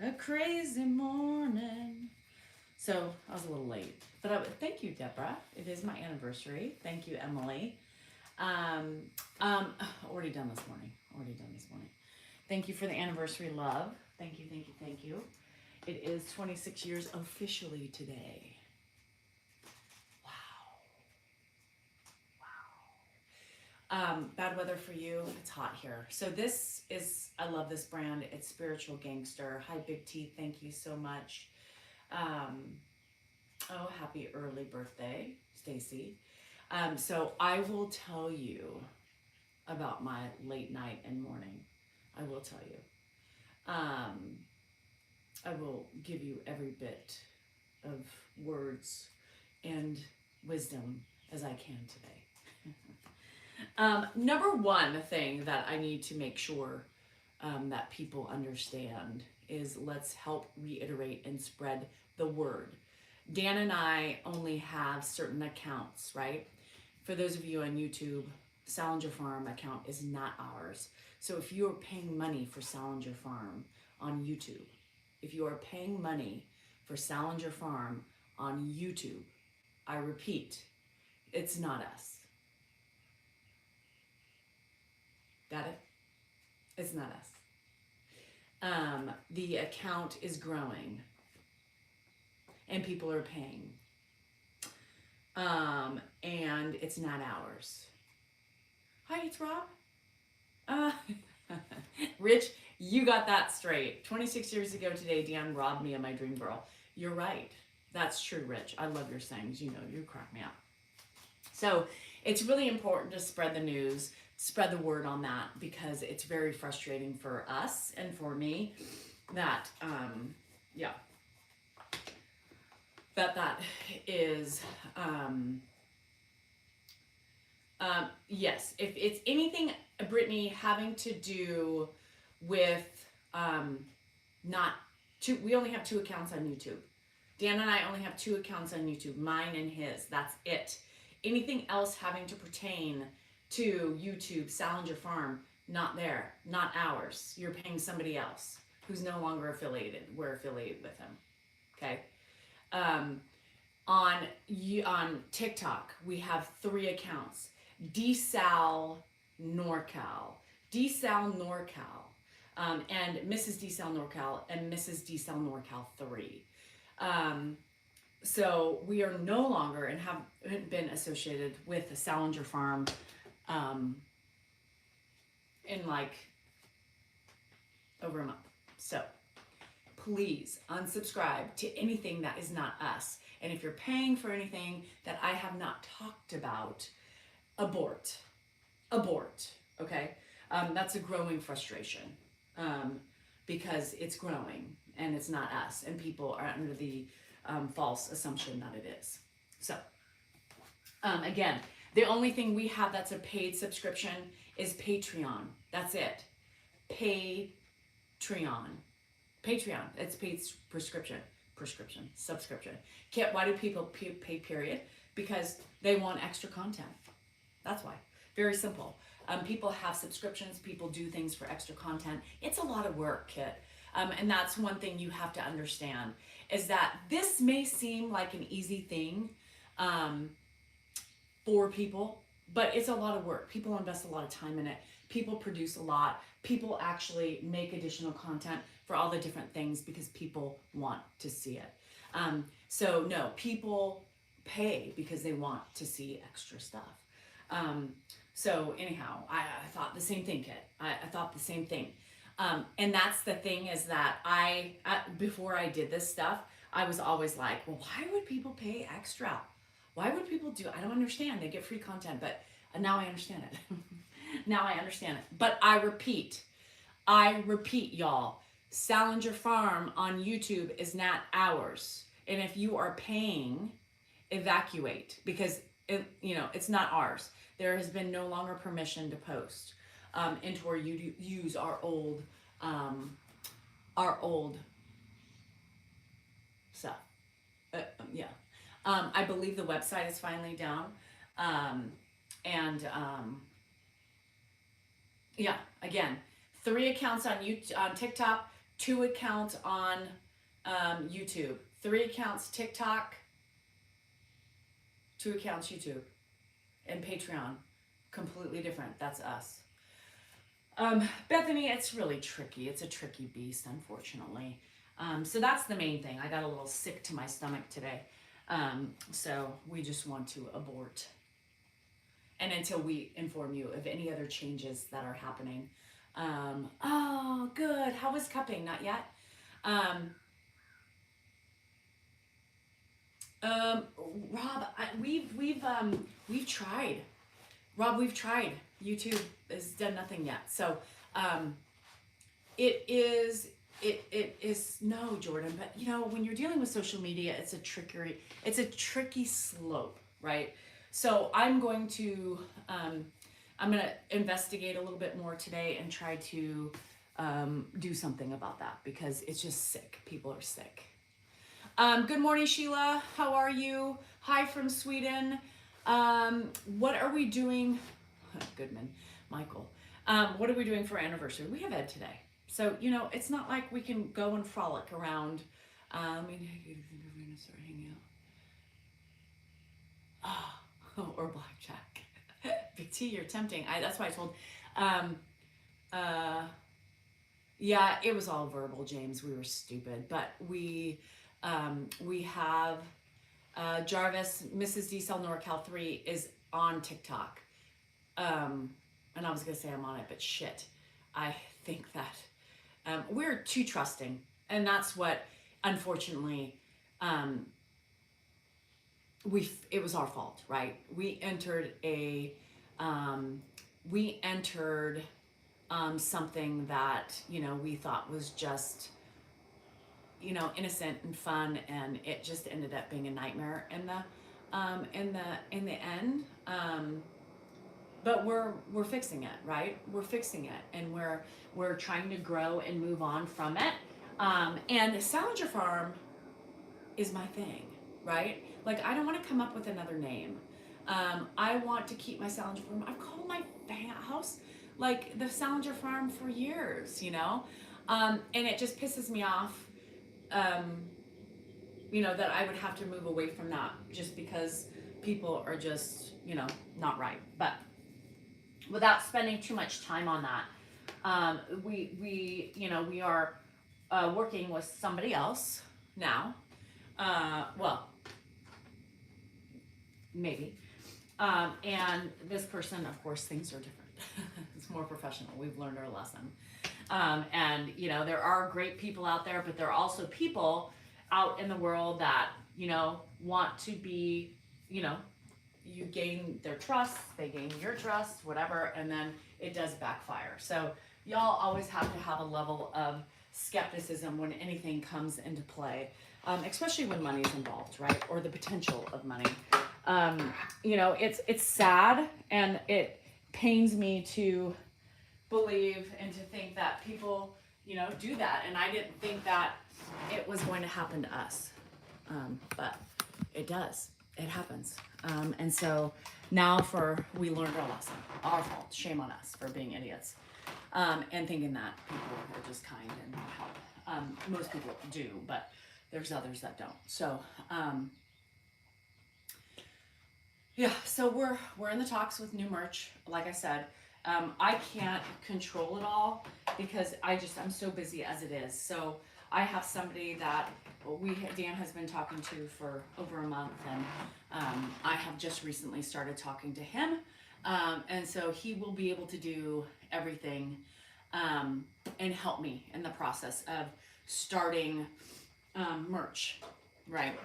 A crazy morning. So I was a little late, but thank you, Deborah. It is my anniversary. Thank you, Emily. Um, already done this morning. Already done this morning. Thank you for the anniversary love. Thank you, thank you, thank you. It is 26 years officially today. Wow. Bad weather for you. It's hot here. So this is, I love this brand. It's Spiritual Gangster. Hi, Big T. Thank you so much. Um, oh, happy early birthday, Stacy. So I will tell you about my late night and morning. I will tell you. Um, I will give you every bit of words and wisdom as I can today. Number one thing that I need to make sure that people understand is let's help reiterate and spread the word. Dan and I only have certain accounts, right? For those of you on YouTube, Salinger Farm account is not ours. So if you are paying money for Salinger Farm on YouTube, if you are paying money for Salinger Farm on YouTube, I repeat, it's not us. Got it? It's not us. The account is growing and people are paying. And it's not ours. Hi, it's Rob. Rich, you got that straight. 26 years ago today, Dan robbed me of my dream girl. You're right. That's true, Rich. I love your sayings. You know, you crack me up. So it's really important to spread the news, spread the word on that, because it's very frustrating for us and for me that, that is, yes, if it's anything, Brittany, having to do with not two, we only have two accounts on YouTube. Dan and I only have two accounts on YouTube, mine and his. That's it. Anything else having to pertain to YouTube, Salinger Farm, not there, not ours. You're paying somebody else who's no longer affiliated. We're affiliated with him. Okay. On TikTok, we have three accounts. DSal NorCal, and Mrs. DSal NorCal and Mrs. DSal NorCal 3. So we are no longer and haven't been associated with the Salinger Farm in like over a month. So please unsubscribe to anything that is not us. And if you're paying for anything that I have not talked about, abort, okay? That's a growing frustration because it's growing and it's not us, and people are under the false assumption that it is. So again, the only thing we have that's a paid subscription is Patreon. That's it. Patreon. It's paid subscription. Why do people pay period? Because they want extra content. That's why. Very simple. People have subscriptions. People do things for extra content. It's a lot of work, Kit. And that's one thing you have to understand is that this may seem like an easy thing for people, but it's a lot of work. People invest a lot of time in it. People produce a lot. People actually make additional content for all the different things because people want to see it. So no, people pay because they want to see extra stuff. So anyhow, I thought the same thing, Kit. I thought the same thing. And that's the thing is that before I did this stuff, I was always like, well, why would people pay extra? Why would people I don't understand. They get free content, but now I understand it. Now I understand it. But I repeat, y'all, Salinger Farm on YouTube is not ours. And if you are paying, evacuate because it's not ours. There has been no longer permission to post into where you use our old stuff. I believe the website is finally down. Again, 3 accounts on TikTok, 2 accounts on YouTube, 3 accounts TikTok, 2 accounts YouTube, and Patreon. Completely different. That's us. Bethany, it's really tricky. It's a tricky beast, unfortunately. So that's the main thing. I got a little sick to my stomach today. So we just want to abort. And until we inform you of any other changes that are happening. Oh, good. How was cupping? Not yet. Rob, we've tried. Rob, we've tried. YouTube has done nothing yet. So, it is no, Jordan, but you know, when you're dealing with social media, it's a tricky slope, right? So I'm going to investigate a little bit more today and try to do something about that because it's just sick. People are sick. Good morning, Sheila. How are you? Hi from Sweden. What are we doing? Goodman, Michael. What are we doing for our anniversary? We have Ed today. So, you know, it's not like we can go and frolic around. I mean, we're going to start hanging out. Oh, or blackjack. Big T, you're tempting. That's why I told. Yeah, it was all verbal, James. We were stupid. But we have Jarvis, Mrs. D Cell NorCal 3 is on TikTok. And I was going to say I'm on it, but shit. I think that we're too trusting. And that's what, unfortunately, it was our fault, right? We entered something that, you know, we thought was just, you know, innocent and fun, and it just ended up being a nightmare in the end. But we're fixing it, right? We're fixing it, and we're trying to grow and move on from it. And Salinger Farm is my thing, right? Like, I don't want to come up with another name. I want to keep my Salinger Farm. I've called my house like the Salinger Farm for years, you know? And it just pisses me off, you know, that I would have to move away from that just because people are just, you know, not right. But without spending too much time on that, we you know, we are working with somebody else now. Well, maybe. And this person, of course, things are different. It's more professional. We've learned our lesson. And, you know, there are great people out there, but there are also people out in the world that, you know, want to be, you know, you gain their trust, they gain your trust, whatever, and then it does backfire. So y'all always have to have a level of skepticism when anything comes into play, especially when money is involved, right? Or the potential of money. You know, it's sad, and it pains me to believe and to think that people, you know, do that. And I didn't think that it was going to happen to us. But it does. It happens. And so now we learned our lesson. Our fault. Shame on us for being idiots. And thinking that people are just kind and help. Most people do, but there's others that don't. So, yeah, so we're in the talks with new merch. Like I said, I can't control it all because I'm so busy as it is. So I have somebody that Dan has been talking to for over a month, and I have just recently started talking to him. And so he will be able to do everything and help me in the process of starting merch, right?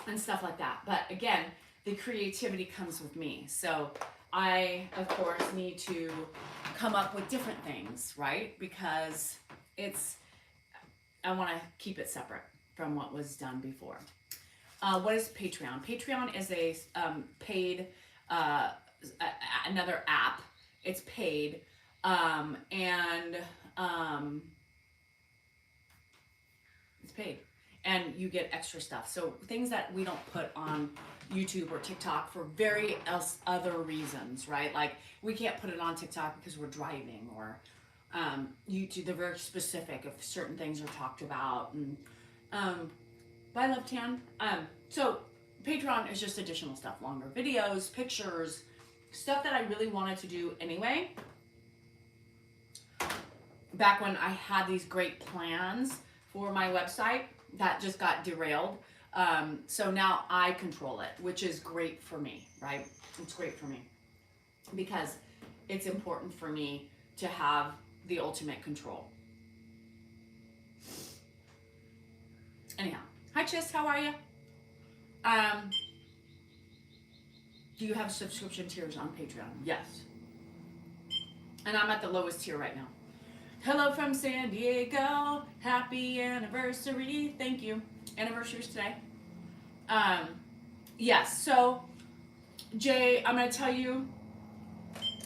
And stuff like that. But again, the creativity comes with me. So I, of course, need to come up with different things, right? Because I want to keep it separate from what was done before. What is Patreon? Patreon is a paid, another app. It's paid, and it's paid. And you get extra stuff. So things that we don't put on YouTube or TikTok for other reasons, right? Like we can't put it on TikTok because we're driving or YouTube, they're very specific if certain things are talked about. And but I love Tan. So Patreon is just additional stuff, longer videos, pictures, stuff that I really wanted to do anyway. Back when I had these great plans for my website that just got derailed. So now I control it, which is great for me, right? It's great for me because it's important for me to have the ultimate control. Anyhow, hi Chis, how are you? Do you have subscription tiers on Patreon? Yes. And I'm at the lowest tier right now. Hello from San Diego. Happy anniversary. Thank you. Anniversary's today. Yes, so Jay, I'm going to tell you,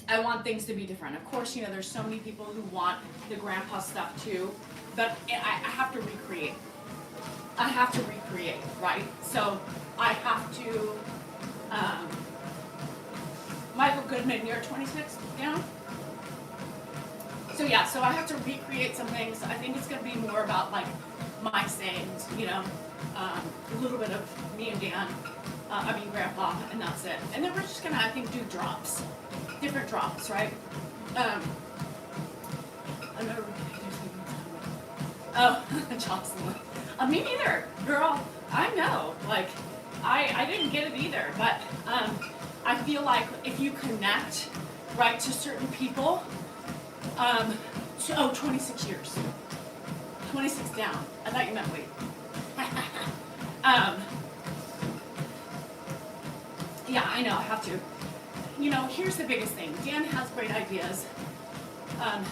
I want things to be different. Of course, you know, there's so many people who want the grandpa stuff too, but I have to recreate. I have to recreate, right? So I have to, Michael Goodman, you're 26 down? So yeah, so I have to recreate some things. I think it's going to be more about like my sayings, you know, a little bit of me and Dan, Grandpa, and that's it. And then we're just going to, I think, do drops, different drops, right? Oh, Jocelyn. Me neither, girl. I know, like, I didn't get it either, but I feel like if you connect, right, to certain people, 26 years. 26 down. I thought you meant wait. Yeah, I know, I have to. You know, here's the biggest thing. Dan has great ideas, and,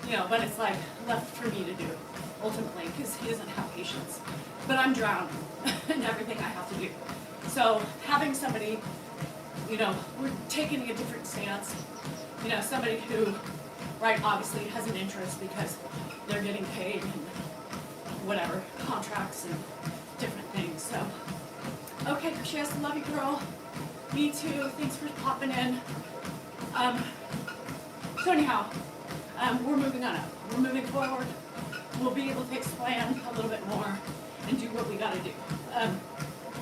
you know, but it's like left for me to do, ultimately, because he doesn't have patience. But I'm drowning in everything I have to do. So having somebody, you know, we're taking a different stance, you know, somebody who, right, obviously has an interest because they're getting paid and whatever, contracts and different things. So, okay, Chris, love you, girl. Me too. Thanks for popping in. So anyhow, we're moving on up. We're moving forward. We'll be able to explain a little bit more and do what we got to do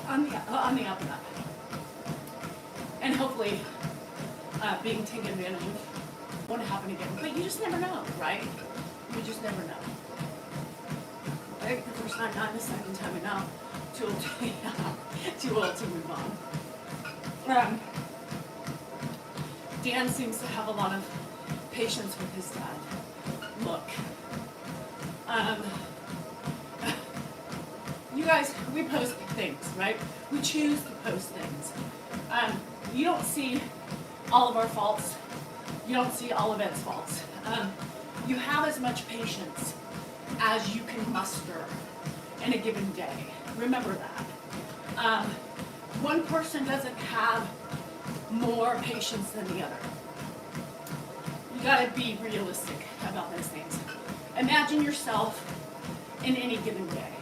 on the up and up. And hopefully, being taken advantage of won't happen again. But you just never know, right? You just never know. Right? The first time, not the second time, and now too old to move on. Dan seems to have a lot of patience with his dad. Look. You guys, we post things, right? We choose to post things. You don't see all of our faults. You don't see all of Ed's faults. You have as much patience as you can muster in a given day. Remember that. One person doesn't have more patience than the other. You gotta be realistic about those things. Imagine yourself in any given day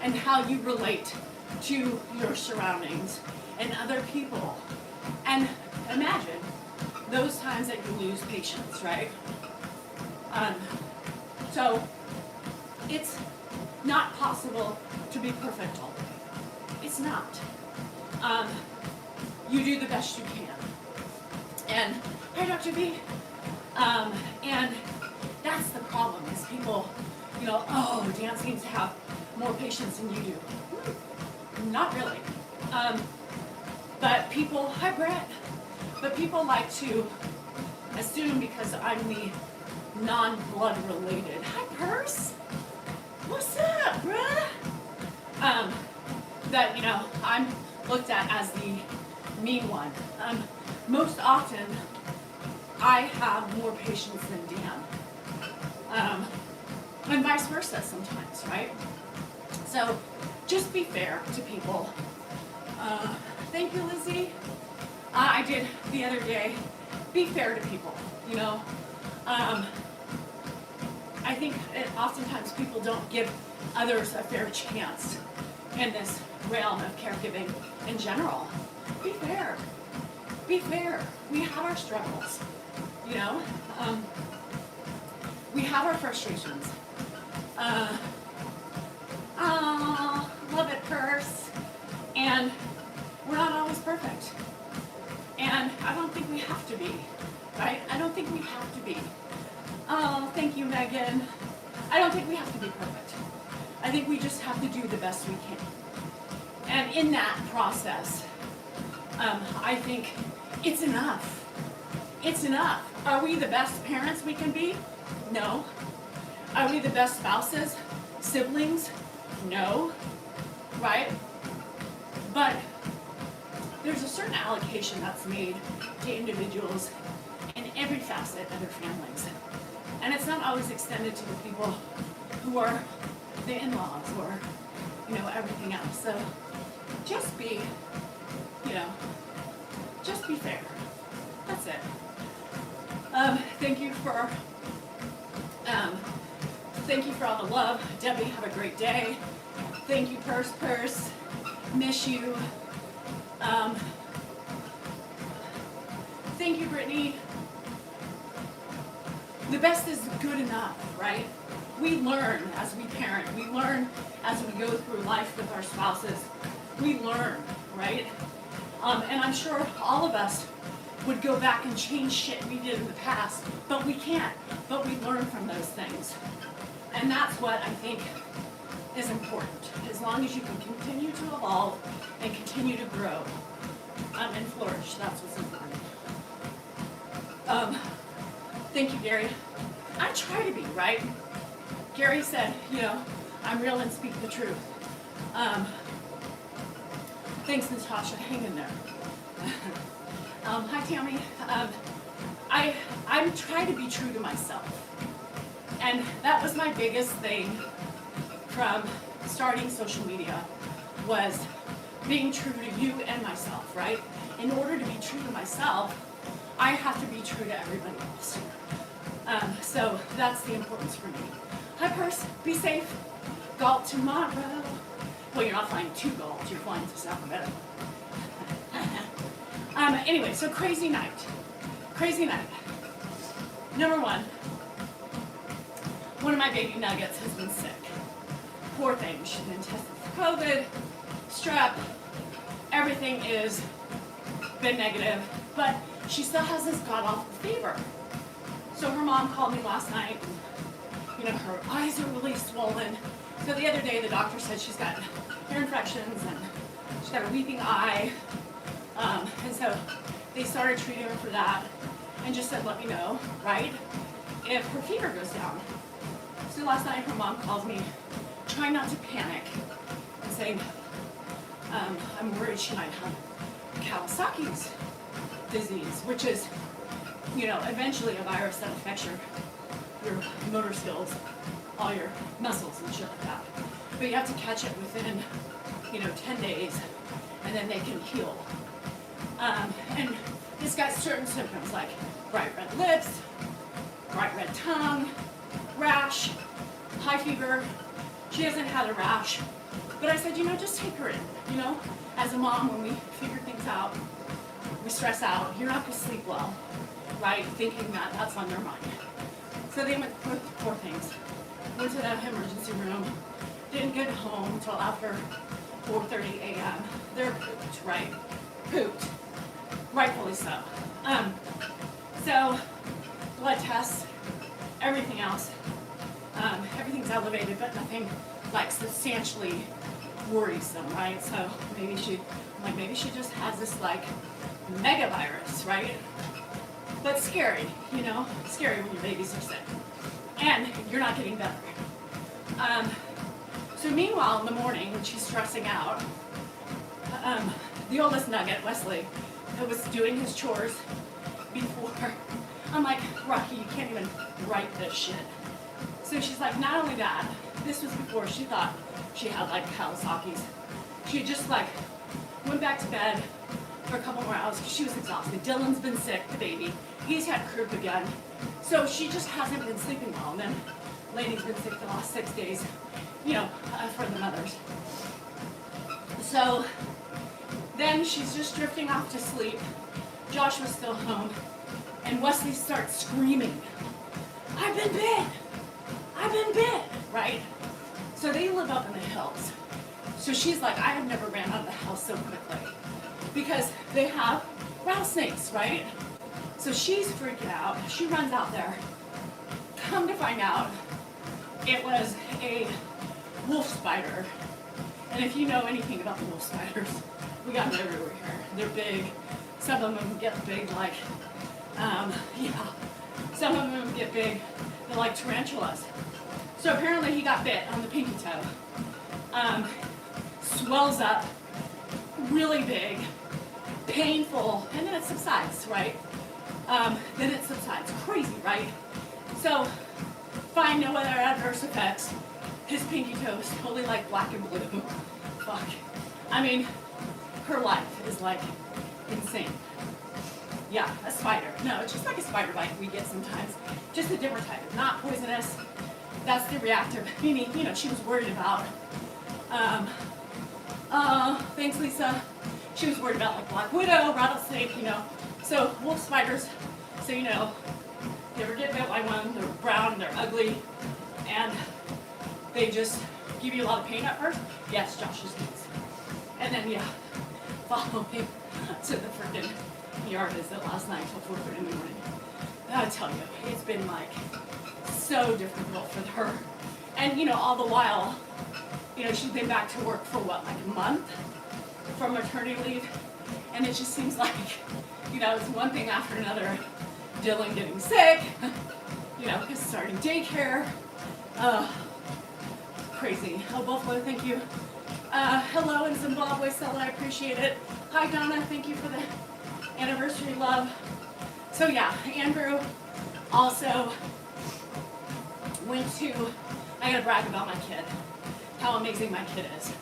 and how you relate to your surroundings and other people. And imagine those times that you lose patience, right? So it's not possible to be perfect all day. It's not. You do the best you can. And hi, Dr. B. And that's the problem is people, you know, oh, Dan seems to have more patience than you do. Not really. But people, hi, Brett. But people like to assume because I'm the non-blood related. Hi, Purse. What's up, bruh? That, you know, I'm looked at as the mean one. Most often, I have more patience than Dan. And vice versa sometimes, right? So just be fair to people. Thank you, Lizzie. I did the other day, be fair to people, you know. I think oftentimes people don't give others a fair chance in this realm of caregiving in general. Be fair. Be fair. We have our struggles, you know. we have our frustrations. Love it, purse. And we're not always perfect. And I don't think we have to be, right? I don't think we have to be. Oh, thank you, Megan. I don't think we have to be perfect. I think we just have to do the best we can. And in that process, I think it's enough. It's enough. Are we the best parents we can be? No. Are we the best spouses? Siblings? No. Right? But there's a certain allocation that's made to individuals in every facet of their families. And it's not always extended to the people who are the in-laws or, everything else. So just be, just be fair. That's it. Thank you for all the love. Debbie, have a great day. Thank you, Purse. Miss you. Thank you, Brittany. The best is good enough, right? We learn as we parent. We learn as we go through life with our spouses. We learn, right? And I'm sure all of us would go back and change shit we did in the past, but we can't. But we learn from those things. And that's what I think is important. As long as you can continue to evolve and continue to grow and flourish, that's what's important. Thank you, Gary. I try to be, right? Gary said, I'm real and speak the truth. Thanks, Natasha. Hang in there. Hi, Tammy. I'm trying to be true to myself. And that was my biggest thing from starting social media, was being true to you and myself, right? In order to be true to myself, I have to be true to everybody else. So that's the importance for me. Hi, Purse. Be safe. Galt tomorrow. Well, you're not flying to Galt. You're flying to Sacramento. Anyway, so crazy night. Crazy night. Number one of my baby nuggets has been sick. Poor thing. She's been tested for COVID, strep. Everything is been negative, but she still has this god-awful fever. So her mom called me last night, and, her eyes are really swollen. So the other day, the doctor said she's got ear infections, and she's got a weeping eye. And so they started treating her for that, and just said, let me know, right, if her fever goes down. So last night, her mom calls me, trying not to panic, and saying, I'm worried she might have Kawasaki's disease, which is, eventually a virus that affects your motor skills, all your muscles and shit like that. But you have to catch it within, 10 days, and then they can heal. And it's got certain symptoms like bright red lips, bright red tongue, rash, high fever. She hasn't had a rash. But I said, just take her in, As a mom, when we figure things out, we stress out, you're not going to sleep well, right? Thinking that that's on their mind. So they went through four things. Went to the emergency room, didn't get home until after 4:30 a.m. They're pooped, right? Pooped. Rightfully so. So, blood tests, everything else. Everything's elevated, but nothing like substantially worrisome, right? So maybe she just has this like mega virus, right? But scary, scary when your babies are sick. And you're not getting better. So meanwhile, in the morning, when she's stressing out, the oldest nugget, Wesley, was doing his chores before. I'm like, Rocky, you can't even write this shit. So she's like, not only that, this was before she thought she had like Kawasaki's. She just like went back to bed for a couple more hours because she was exhausted. Dylan's been sick, the baby. He's had croup again. So she just hasn't been sleeping well. And then Lainey's been sick the last 6 days, for the mothers. So then she's just drifting off to sleep. Josh was still home. And Wesley starts screaming, I've been bit! I've been bit, right? So they live up in the hills. So she's like, I have never ran out of the house so quickly because they have rattlesnakes, right? So she's freaking out. She runs out there. Come to find out, it was a wolf spider. And if you know anything about the wolf spiders, we got them everywhere here. They're big. Some of them get big like, yeah. Some of them get big. They're like tarantulas. So apparently he got bit on the pinky toe. Swells up, really big, painful, and then it subsides, right? Then it subsides. Crazy, right? So, find no other adverse effects. His pinky toe is totally like black and blue. Fuck. I mean, her life is like insane. Yeah, a spider. No, it's just like a spider bite we get sometimes. Just a different type. Not poisonous. That's the reactive, meaning, you know, she was worried about. Thanks, Lisa. She was worried about like black widow, rattlesnake, you know. So wolf spiders, so you know, you ever get bit by one, they're brown, they're ugly, and they just give you a lot of pain at first. Yes, Josh's kids. And then, yeah, follow me to the freaking ER visit last night till 4:30 in the morning. I tell you, it's been like so difficult for her. And, you know, all the while, you know, she's been back to work for what, like a month from maternity leave. And it just seems like, you know, it's one thing after another. Dylan getting sick, you know, because starting daycare. Crazy. Oh, Buffalo, thank you. Hello in Zimbabwe, Stella, I appreciate it. Hi, Donna, thank you for the anniversary love. So yeah, Andrew also went to, I gotta brag about my kid, how amazing my kid is.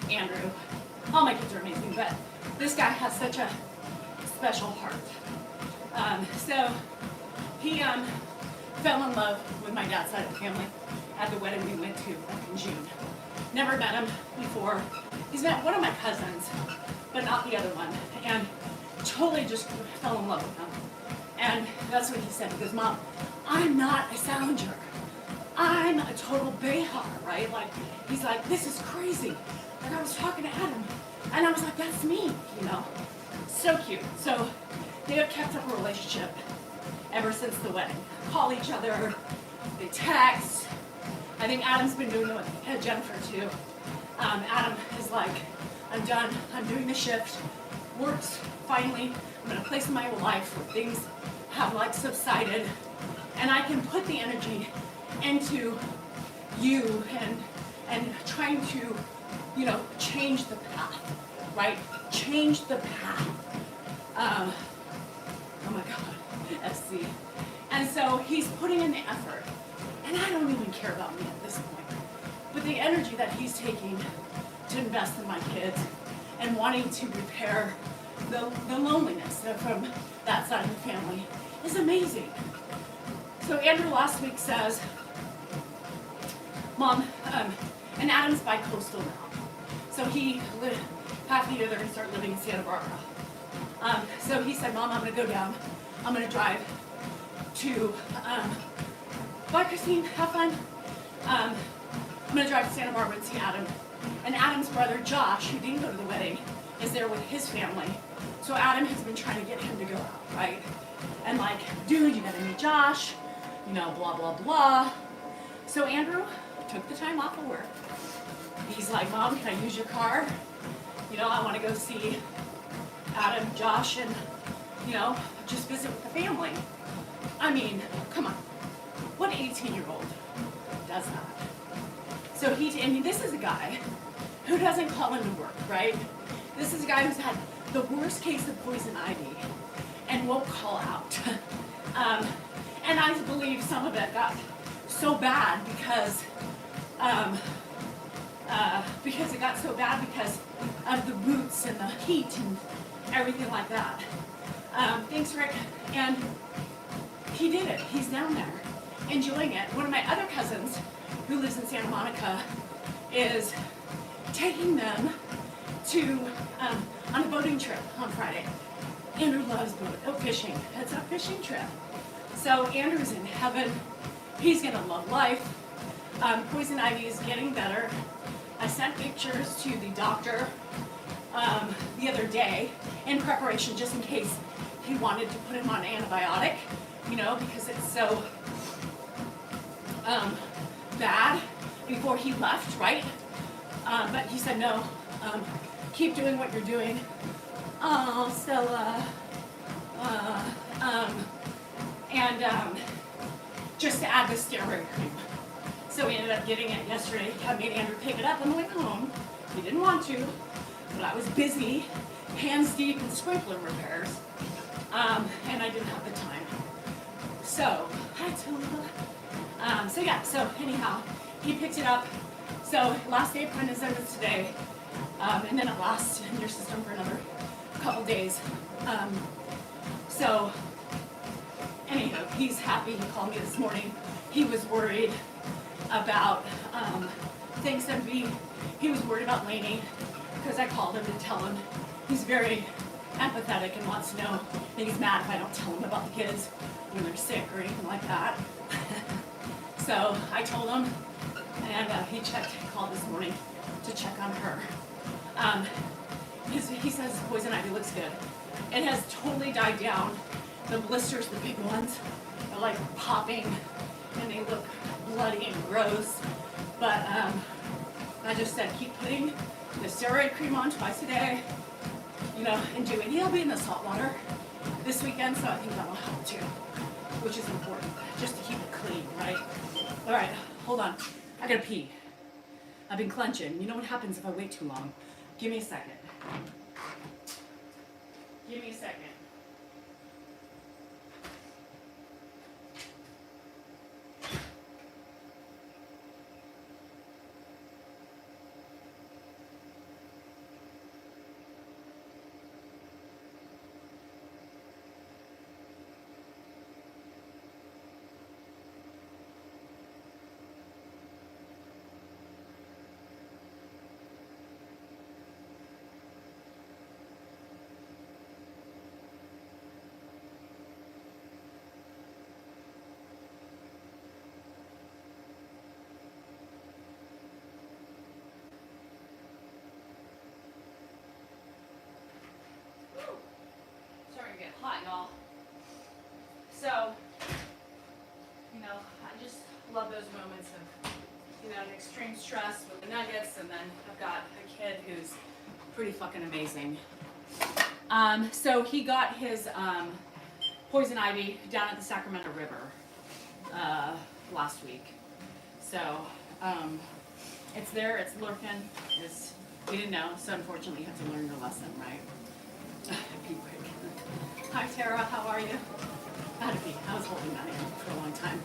Andrew, all my kids are amazing, but this guy has such a special heart. So he fell in love with my dad's side of the family at the wedding we went to back in June. Never met him before. He's met one of my cousins, but not the other one. And totally just fell in love with him. And that's what he said. He goes, Mom, I'm not a Salinger. I'm a total Behar, right? Like, he's like, this is crazy. And I was talking to Adam, and I was like, that's me, you know? So cute. So they have kept up a relationship ever since the wedding. Call each other, they text. I think Adam's been doing it with Jennifer too. Adam is like, I'm done, I'm doing the shift. Works, finally, I'm in a place in my life where things have like subsided, and I can put the energy into you and trying to, you know, change the path, right? Change the path. Oh my God, SC. And so he's putting in the effort, and I don't even care about me at this point, but the energy that he's taking to invest in my kids and wanting to repair the loneliness from that side of the family is amazing. So Andrew last week says, Mom, and Adam's bi-coastal now. So he lived half the year they're gonna start living in Santa Barbara. So he said, Mom, I'm gonna go down. I'm gonna drive to, bye Christine, have fun. I'm gonna drive to Santa Barbara and see Adam. And Adam's brother Josh, who didn't go to the wedding, is there with his family. So Adam has been trying to get him to go out, right? And like, dude, you gotta meet Josh, you know, blah, blah, blah. So Andrew took the time off of work. He's like, Mom, can I use your car? You know, I wanna go see Adam, Josh, and, you know, just visit with the family. I mean, come on. What 18-year-old does that? So and this is a guy who doesn't call into work, right? This is a guy who's had the worst case of poison ivy and won't call out. And I believe some of it got so bad because it got so bad because of the roots and the heat and everything like that. Thanks, Rick. And he did it. He's down there enjoying it. One of my other cousins who lives in Santa Monica is taking them to on a boating trip on Friday. Andrew loves fishing. It's a fishing trip. So Andrew's in heaven. He's gonna love life. Poison ivy is getting better. I sent pictures to the doctor the other day in preparation, just in case he wanted to put him on antibiotic, you know, because it's so bad before he left, right? But he said no, keep doing what you're doing. Oh, Stella. And just to add the steroid cream. So we ended up getting it yesterday. I made Andrew pick it up on the way home. He didn't want to, but I was busy, hands deep in sprinkler repairs, and I didn't have the time. So, hi Tula. So anyhow, he picked it up. So last day of prednisone was today, and then it lasts in your system for another couple days. So anyhow, he's happy. He called me this morning. He was worried about things that he was worried about Lainey, because I called him to tell him. He's very empathetic and wants to know, and he's mad if I don't tell him about the kids when they're sick or anything like that. So I told him, and he called this morning to check on her. He says poison ivy looks good. It has totally died down. The blisters, the big ones, are like popping, and they look bloody and gross. But I just said keep putting the steroid cream on twice a day, you know, and do it. He'll be in the salt water this weekend, so I think that will help too, which is important, just to keep it clean, right? All right, hold on. I gotta pee. I've been clenching. You know what happens if I wait too long? Give me a second. Give me a second. Starting to get hot, y'all. So, you know, I just love those moments of, you know, an extreme stress with the nuggets, and then I've got a kid who's pretty fucking amazing. So he got his poison ivy down at the Sacramento River last week. So it's there, it's lurking. We didn't know, so unfortunately you have to learn your lesson, right? Be quick. Hi Tara, how are you? I had to pee. I was holding that in for a long time.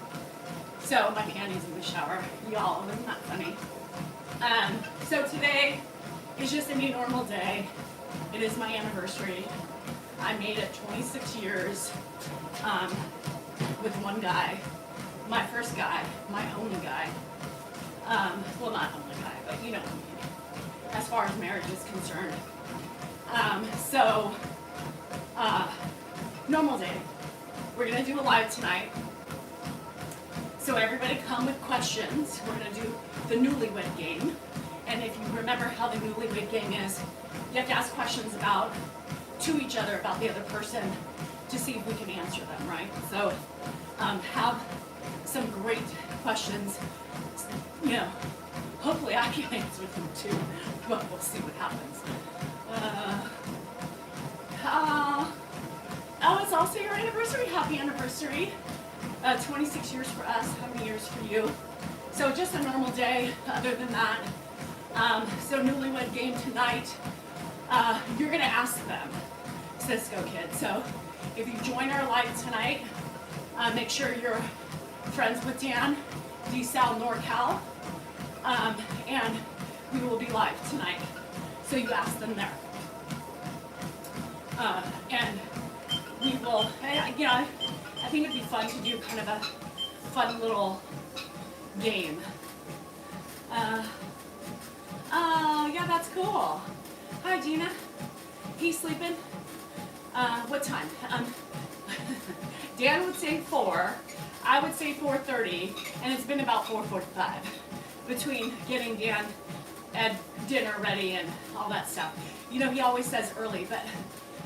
So my panties in the shower. Y'all, isn't that funny? So today is just a new normal day. It is my anniversary. I made it 26 years with one guy. My first guy, my only guy. Well, not only guy, but you know what I mean, as far as marriage is concerned. Normal day. We're gonna do a live tonight. So everybody come with questions. We're gonna do the newlywed game. And if you remember how the newlywed game is, you have to ask questions to each other about the other person to see if we can answer them, right? So have some great questions. You know, hopefully I can answer them too, but we'll see what happens. Oh, it's also your anniversary. Happy anniversary. 26 years for us. How many years for you? So just a normal day other than that. So newlywed game tonight. You're going to ask them, Cisco kids. So if you join our live tonight, make sure you're friends with Dan, DSal NorCal, and we will be live tonight. So you ask them there. And we will, you know, I think it'd be fun to do kind of a fun little game. Oh, yeah, that's cool. Hi, Gina. He's sleeping. What time? Dan would say 4. I would say 4:30, and it's been about 4:45 between getting Dan and dinner ready and all that stuff. You know, he always says early, but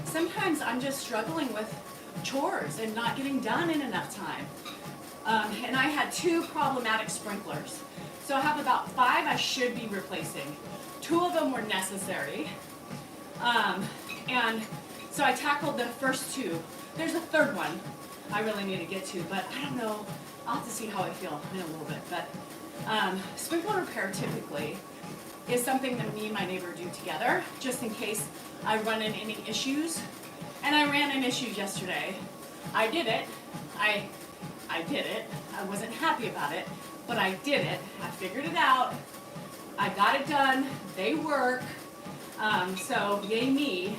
sometimes I'm just struggling with chores and not getting done in enough time. And I had 2 problematic sprinklers. So I have about 5 I should be replacing. 2 of them were necessary. And so I tackled the first 2. There's a 3rd one I really need to get to, but I don't know. I'll have to see how I feel in a little bit. But sprinkler repair typically is something that me and my neighbor do together, just in case I run into any issues. And I ran into issues yesterday. I did it. I did it. I wasn't happy about it, but I did it. I figured it out. I got it done. They work. So yay me.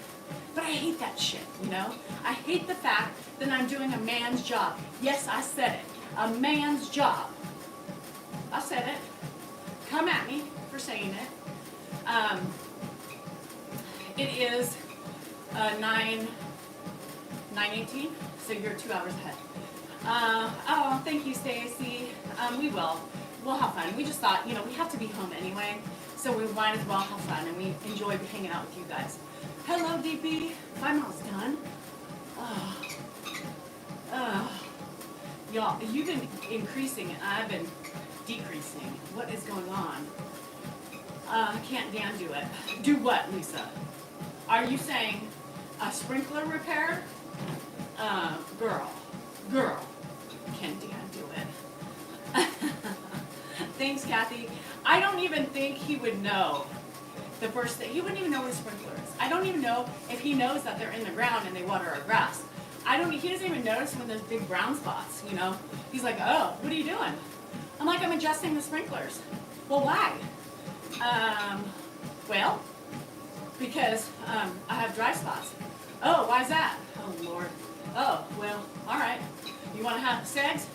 But I hate that shit, you know? I hate the fact that I'm doing a man's job. Yes, I said it. A man's job. I said it. Come at me for saying it. It is 9:18, so you're 2 hours ahead. Oh, thank you, Stacy. We will. We'll have fun. We just thought, you know, we have to be home anyway, so we might as well have fun, and we enjoy hanging out with you guys. Hello, DP. 5 miles done. Y'all, you've been increasing, and I've been decreasing. What is going on? Can't Dan do it? Do what, Lisa? Are you saying a sprinkler repair? Girl, can Dan do it? Thanks, Kathy. I don't even think he would know the first thing. He wouldn't even know what a sprinkler is. I don't even know if he knows that they're in the ground and they water our grass. He doesn't even notice when there's big brown spots, you know? He's like, oh, what are you doing? I'm like, I'm adjusting the sprinklers. Well, why? Well, because I have dry spots. Oh, why is that? Oh, Lord. Oh, well, all right. You want to have segs?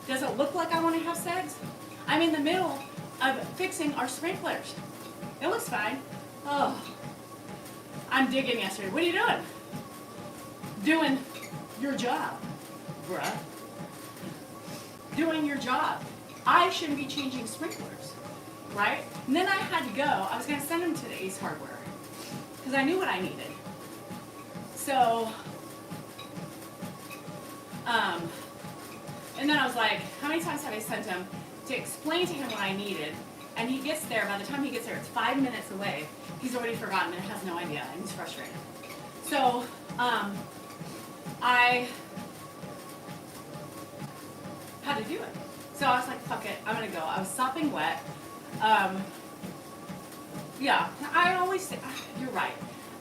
Does it look like I want to have segs? I'm in the middle of fixing our sprinklers. It looks fine. Oh, I'm digging yesterday. What are you doing? Doing your job, bruh. Doing your job. I shouldn't be changing sprinklers, right? And then I had to go. I was going to send them to the Ace Hardware because I knew what I needed. So, and then I was like, how many times have I sent him to explain to him what I needed? And he gets there, by the time he gets there, it's 5 minutes away. He's already forgotten and has no idea, and he's frustrated. So, I had to do it. So I was like, fuck it, I'm gonna go. I was sopping wet. Yeah, I always say, you're right.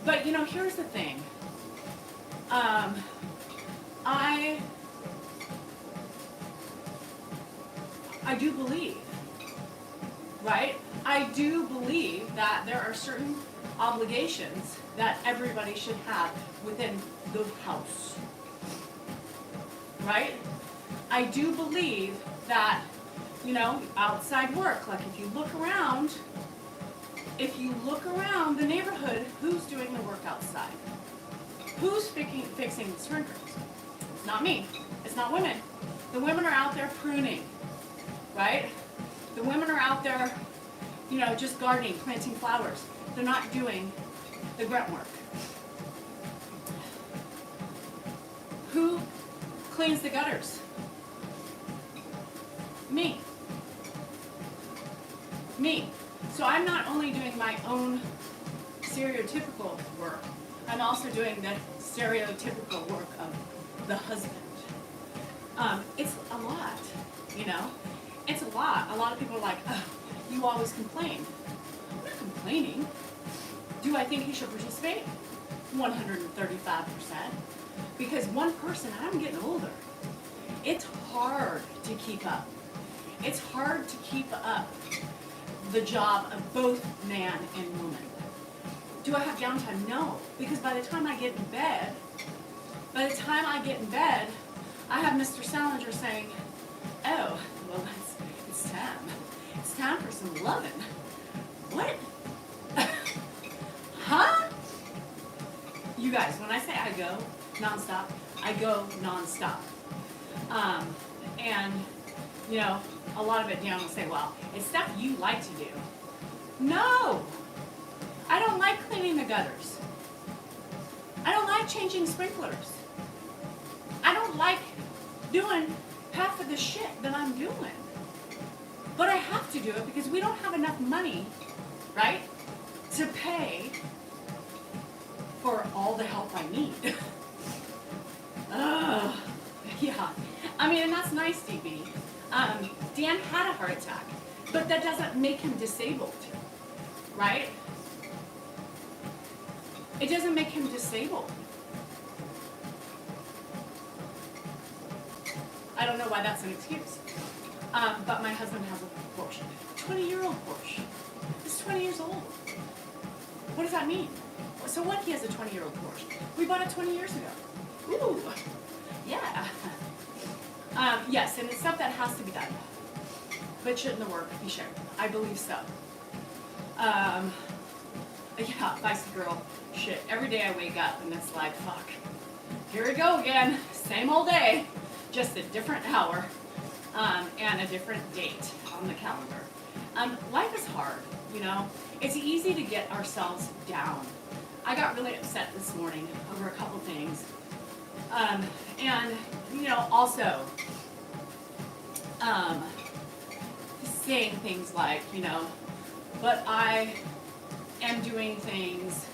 But, you know, here's the thing. I do believe, right? I do believe that there are certain obligations that everybody should have within the house, right? I do believe that, you know, outside work, like if you look around the neighborhood, who's doing the work outside? Who's fixing the sprinklers? It's not me. It's not women. The women are out there pruning, right? The women are out there, you know, just gardening, planting flowers. They're not doing the grunt work. Who cleans the gutters? Me. Me. So I'm not only doing my own stereotypical work, I'm also doing the stereotypical work of the husband. It's a lot, you know? It's a lot. A lot of people are like, oh, you always complain. I'm not complaining. Do I think he should participate? 135%. Because one person, I'm getting older. It's hard to keep up. It's hard to keep up the job of both man and woman. Do I have downtime? No. Because by the time I get in bed, I have Mr. Salinger saying, oh, well, it's time. It's time for some loving. What? Huh? You guys, when I say I go nonstop, I go nonstop. And, you know, a lot of it Dan will say, well, it's stuff you like to do. No! I don't like cleaning the gutters. I don't like changing sprinklers. I don't like doing half of the shit that I'm doing. But I have to do it because we don't have enough money, right, to pay for all the help I need. Yeah. I mean, and that's nice, DB. Dan had a heart attack, but that doesn't make him disabled, right? It doesn't make him disabled. I don't know why that's an excuse. But my husband has a Porsche, 20-year-old Porsche. He's 20 years old. What does that mean? So what? He has a 20-year-old Porsche. We bought it 20 years ago. Ooh, yeah. Yes, and it's stuff that has to be done. But shouldn't the work be shared? I believe so. Yeah, vice girl. Shit. Every day I wake up and it's like, fuck. Here we go again. Same old day. Just a different hour. And a different date on the calendar. Life is hard, you know. It's easy to get ourselves down. I got really upset this morning over a couple things. And, you know, also saying things like, you know, but I am doing things,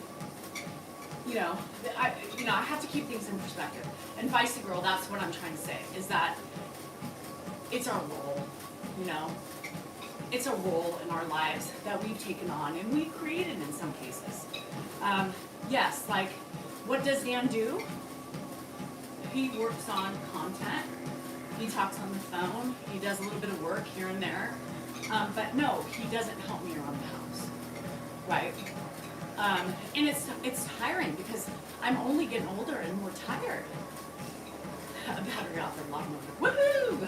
you know, I have to keep things in perspective. And vice girl, that's what I'm trying to say, is that it's our role, you know. It's a role in our lives that we've taken on and we've created in some cases. Yes, like, what does Dan do? He works on content. He talks on the phone. He does a little bit of work here and there. But no, he doesn't help me around the house, right? And it's tiring because I'm only getting older and more tired. A battery out there, lawnmower. Woohoo!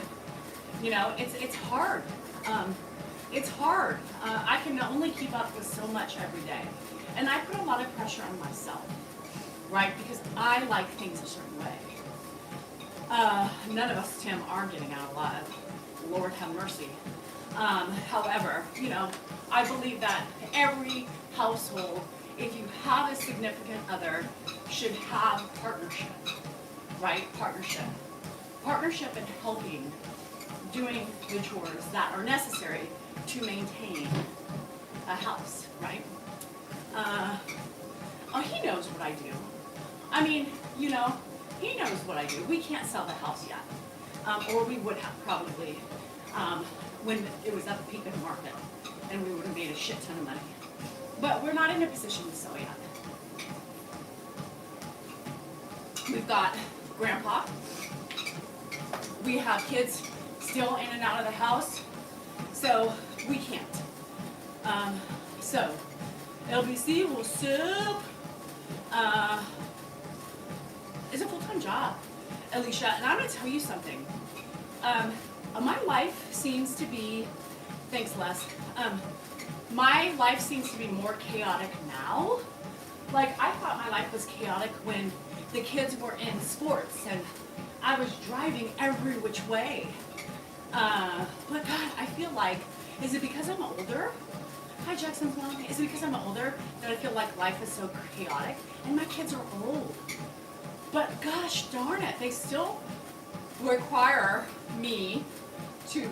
You know, it's hard. It's hard. I can only keep up with so much every day. And I put a lot of pressure on myself, right? Because I like things a certain way. None of us, Tim, are getting out alive. Lord have mercy. However, you know, I believe that every household, if you have a significant other, should have partnership, right? Partnership. Partnership in helping, doing the chores that are necessary to maintain a house, right? Oh, he knows what I do. I mean, you know, he knows what I do. We can't sell the house yet. Or we would have probably when it was at the peak of the market. And we would have made a shit ton of money. But we're not in a position to sell yet. We've got Grandpa. We have kids still in and out of the house. So we can't. So LBC will soup. It's a full-time job, Alicia, and I'm going to tell you something. My life seems to be, thanks Les, my life seems to be more chaotic now. Like, I thought my life was chaotic when the kids were in sports and I was driving every which way. But God, I feel like, is it because I'm older? Hi, Jackson's mom. Is it because I'm older that I feel like life is so chaotic? And my kids are old. But gosh darn it, they still require me to,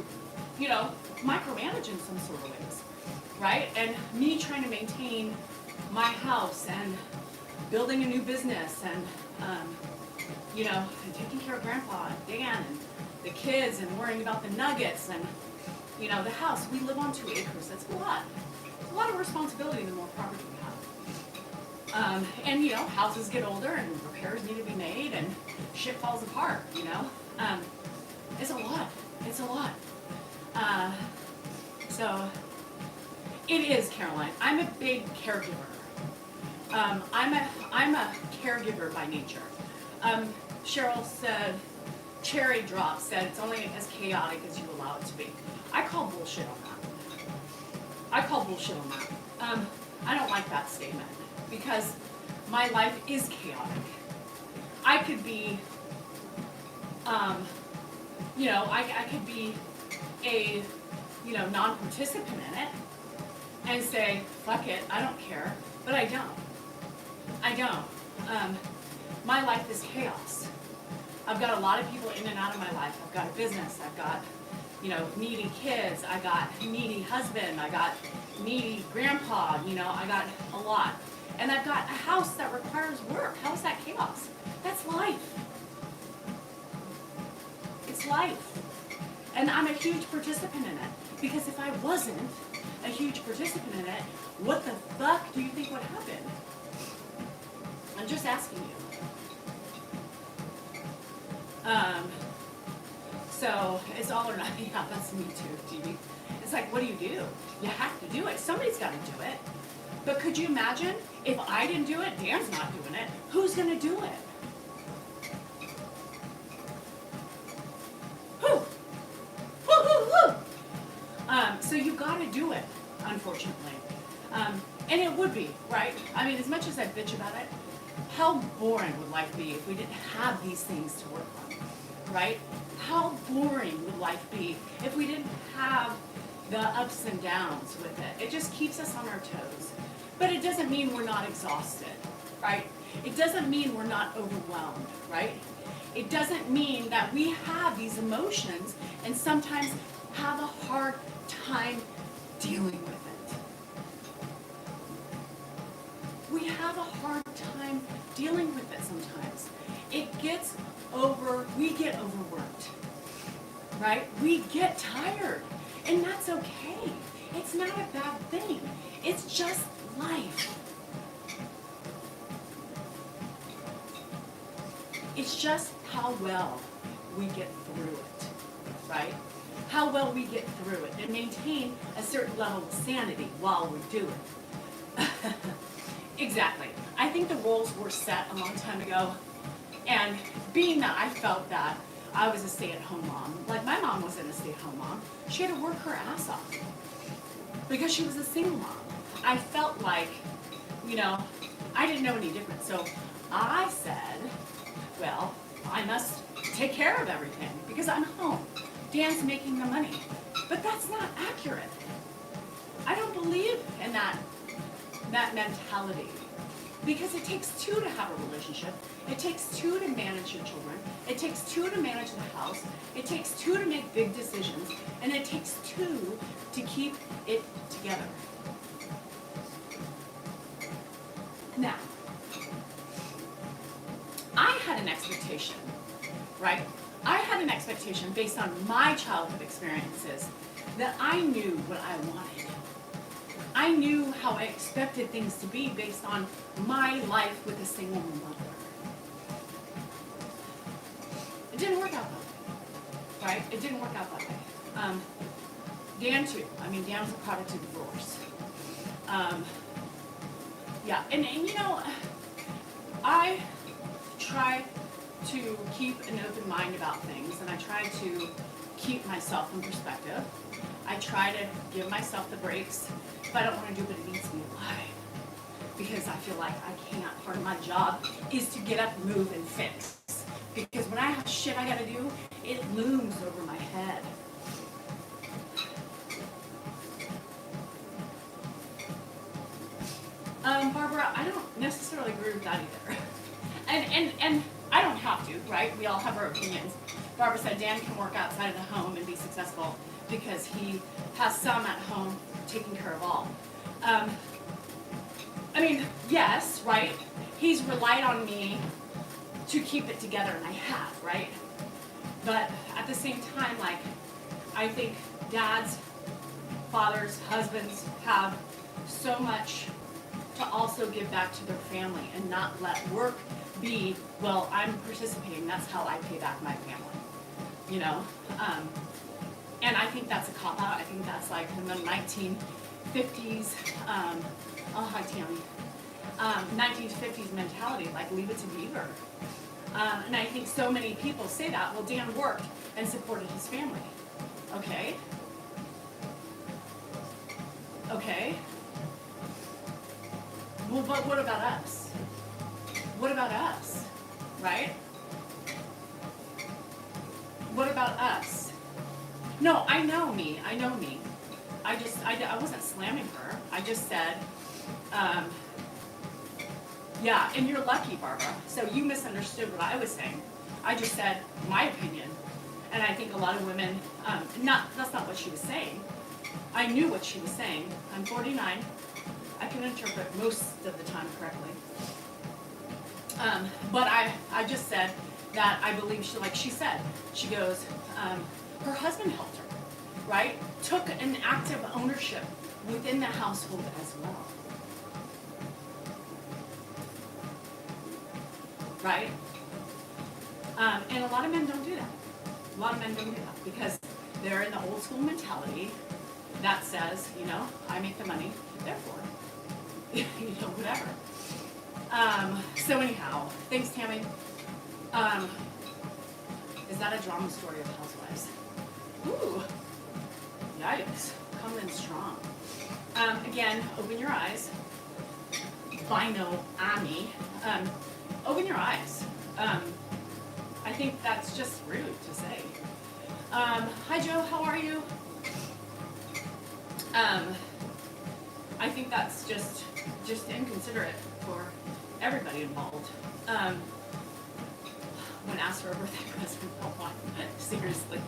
you know, micromanage in some sort of ways, right? And me trying to maintain my house and building a new business and, you know, and taking care of Grandpa and Dan and the kids and worrying about the nuggets and, you know, the house. We live on 2 acres. That's a lot. It's a lot of responsibility the more property we have. And, you know, houses get older and repairs need to be made and shit falls apart, you know. It's a lot. It's a lot. So it is, Caroline. I'm a big caregiver. I'm a caregiver by nature. Cheryl said, Cherry Drop said, it's only as chaotic as you allow it to be. I call bullshit on that. I call bullshit on that. I don't like that statement because my life is chaotic. I could be I could be a, non-participant in it and say, fuck it, I don't care, but I don't. My life is chaos. I've got a lot of people in and out of my life. I've got a business. I've got, needy kids. I got needy husband. I got needy grandpa. I got a lot. And I've got a house that requires work. How is that chaos? That's life. It's life. And I'm a huge participant in it. Because if I wasn't a huge participant in it, what the fuck do you think would happen? I'm just asking you. So it's all or nothing. Yeah, that's me too, TV. It's like, what do? You have to do it. Somebody's got to do it. But could you imagine if I didn't do it, Dan's not doing it, who's going to do it? Who? So you got to do it, unfortunately. And it would be, right? I mean, as much as I bitch about it, how boring would life be if we didn't have these things to work on, right? How boring would life be if we didn't have the ups and downs with it? It just keeps us on our toes. But it doesn't mean we're not exhausted, right? It doesn't mean we're not overwhelmed, right? It doesn't mean that we have these emotions and sometimes have a hard time dealing with it. We have a hard time dealing with it sometimes. We get overworked, right? We get tired, and that's okay. It's not a bad thing. It's just life. It's just how well we get through it, right? How well we get through it and maintain a certain level of sanity while we do it. Exactly. I think the roles were set a long time ago. And being that I felt that I was a stay-at-home mom, like my mom wasn't a stay-at-home mom. She had to work her ass off because she was a single mom. I felt like, I didn't know any different. So I said, well, I must take care of everything because I'm home. Dan's making the money. But that's not accurate. I don't believe in that mentality. Because it takes two to have a relationship. It takes two to manage your children. It takes two to manage the house. It takes two to make big decisions. And it takes two to keep it together. Now, I had an expectation, right? I had an expectation based on my childhood experiences that I knew what I wanted. I knew how I expected things to be based on my life with a single mother. It didn't work out that way, right? It didn't work out that way. Dan too. I mean, Dan was a product of divorce. Yeah, and I try to keep an open mind about things, and I try to keep myself in perspective. I try to give myself the breaks. If I don't want to do it, it needs to be alive. Because I feel like I can't. Part of my job is to get up, move, and fix. Because when I have shit I gotta do, it looms over my head. Barbara, I don't necessarily agree with that either. And I don't have to, right? We all have our opinions. Barbara said Dan can work outside of the home and be successful because he has some at home taking care of all. I mean, yes, right? He's relied on me to keep it together, and I have, right? But at the same time, like, I think dads, fathers, husbands have so much to also give back to their family and not let work be, well, I'm participating, that's how I pay back my family, and I think that's a cop-out. I think that's like in the 1950s, oh, hi, Tammy, 1950s mentality, like leave it to Beaver. And I think so many people say that, well, Dan worked and supported his family. Okay. Well, but what about us? What about us, right? What about us? No, I know me. I know me. I wasn't slamming her. I just said, yeah, and you're lucky, Barbara. So you misunderstood what I was saying. I just said my opinion. And I think a lot of women, that's not what she was saying. I knew what she was saying. I'm 49. I can interpret most of the time correctly. But I just said that I believe she, like she said, she goes, her husband helped her, right? Took an active ownership within the household as well. Right? And a lot of men don't do that. A lot of men don't do that because they're in the old school mentality that says, you know, I make the money, therefore, you know, whatever. So anyhow, thanks, Tammy. Is that a drama story of housewives? Ooh, yikes, coming in strong. Again, open your eyes. Bino Ami. Open your eyes. I think that's just rude to say. Hi Joe, how are you? I think that's just inconsiderate for everybody involved. When asked for a birthday present, seriously.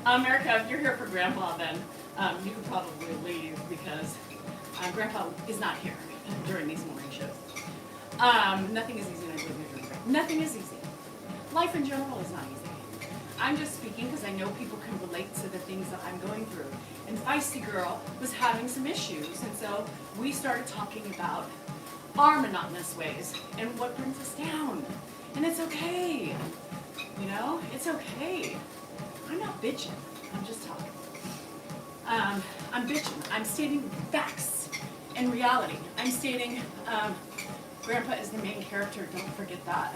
America, if you're here for Grandpa, then you could probably leave because Grandpa is not here during these morning shows. Nothing is easy, and I believe you're doing. Nothing is easy. Life in general is not easy. I'm just speaking because I know people can relate to the things that I'm going through. And Feisty Girl was having some issues, and so we started talking about our monotonous ways and what brings us down. And it's okay. You know, it's okay. I'm not bitching. I'm just talking. I'm bitching. I'm stating facts and reality. I'm stating Grandpa is the main character. Don't forget that.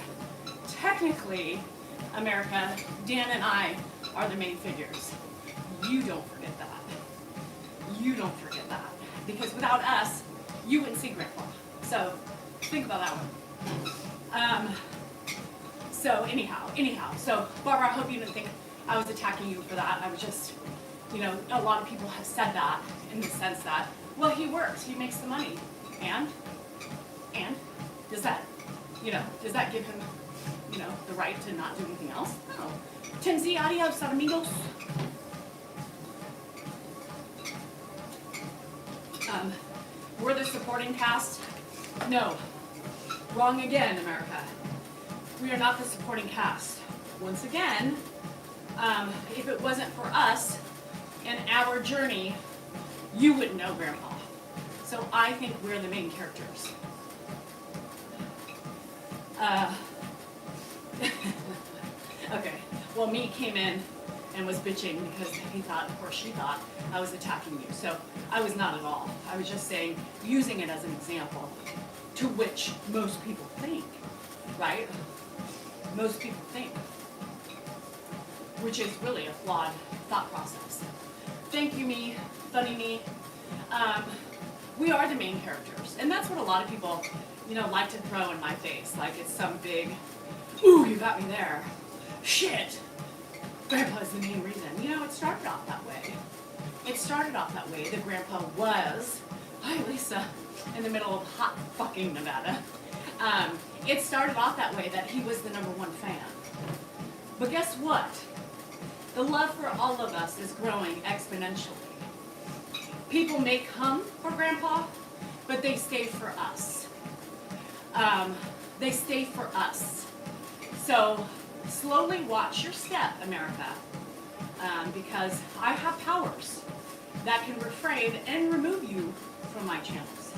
Technically, America, Dan and I are the main figures. You don't forget that. You don't forget that. Because without us, you wouldn't see Grandpa. So think about that one. So anyhow. So Barbara, I hope you didn't think I was attacking you for that. I was just, you know, a lot of people have said that in the sense that, well, he works, he makes the money. And does that, you know, does that give him, you know, the right to not do anything else? No. Tim Z, adios, amigos. We're the supporting cast? No. Wrong again, America. We are not the supporting cast. Once again, if it wasn't for us and our journey, you wouldn't know Grandpa. So I think we're the main characters. Okay, well, me came in and was bitching because he thought, or she thought, I was attacking you. So I was not at all. I was just saying, using it as an example to which most people think, right? Most people think, which is really a flawed thought process. Thank you, me, funny me. We are the main characters, and that's what a lot of people, you know, like to throw in my face, like it's some big, ooh, you got me there. Shit, Grandpa's the main reason. You know, it started off that way. It started off that way. The Grandpa was, hi Lisa, in the middle of hot fucking Nevada. It started off that way, that he was the #1 fan. But guess what? The love for all of us is growing exponentially. People may come for Grandpa, but they stay for us. They stay for us. So slowly watch your step, America, because I have powers that can refrain and remove you from my channels.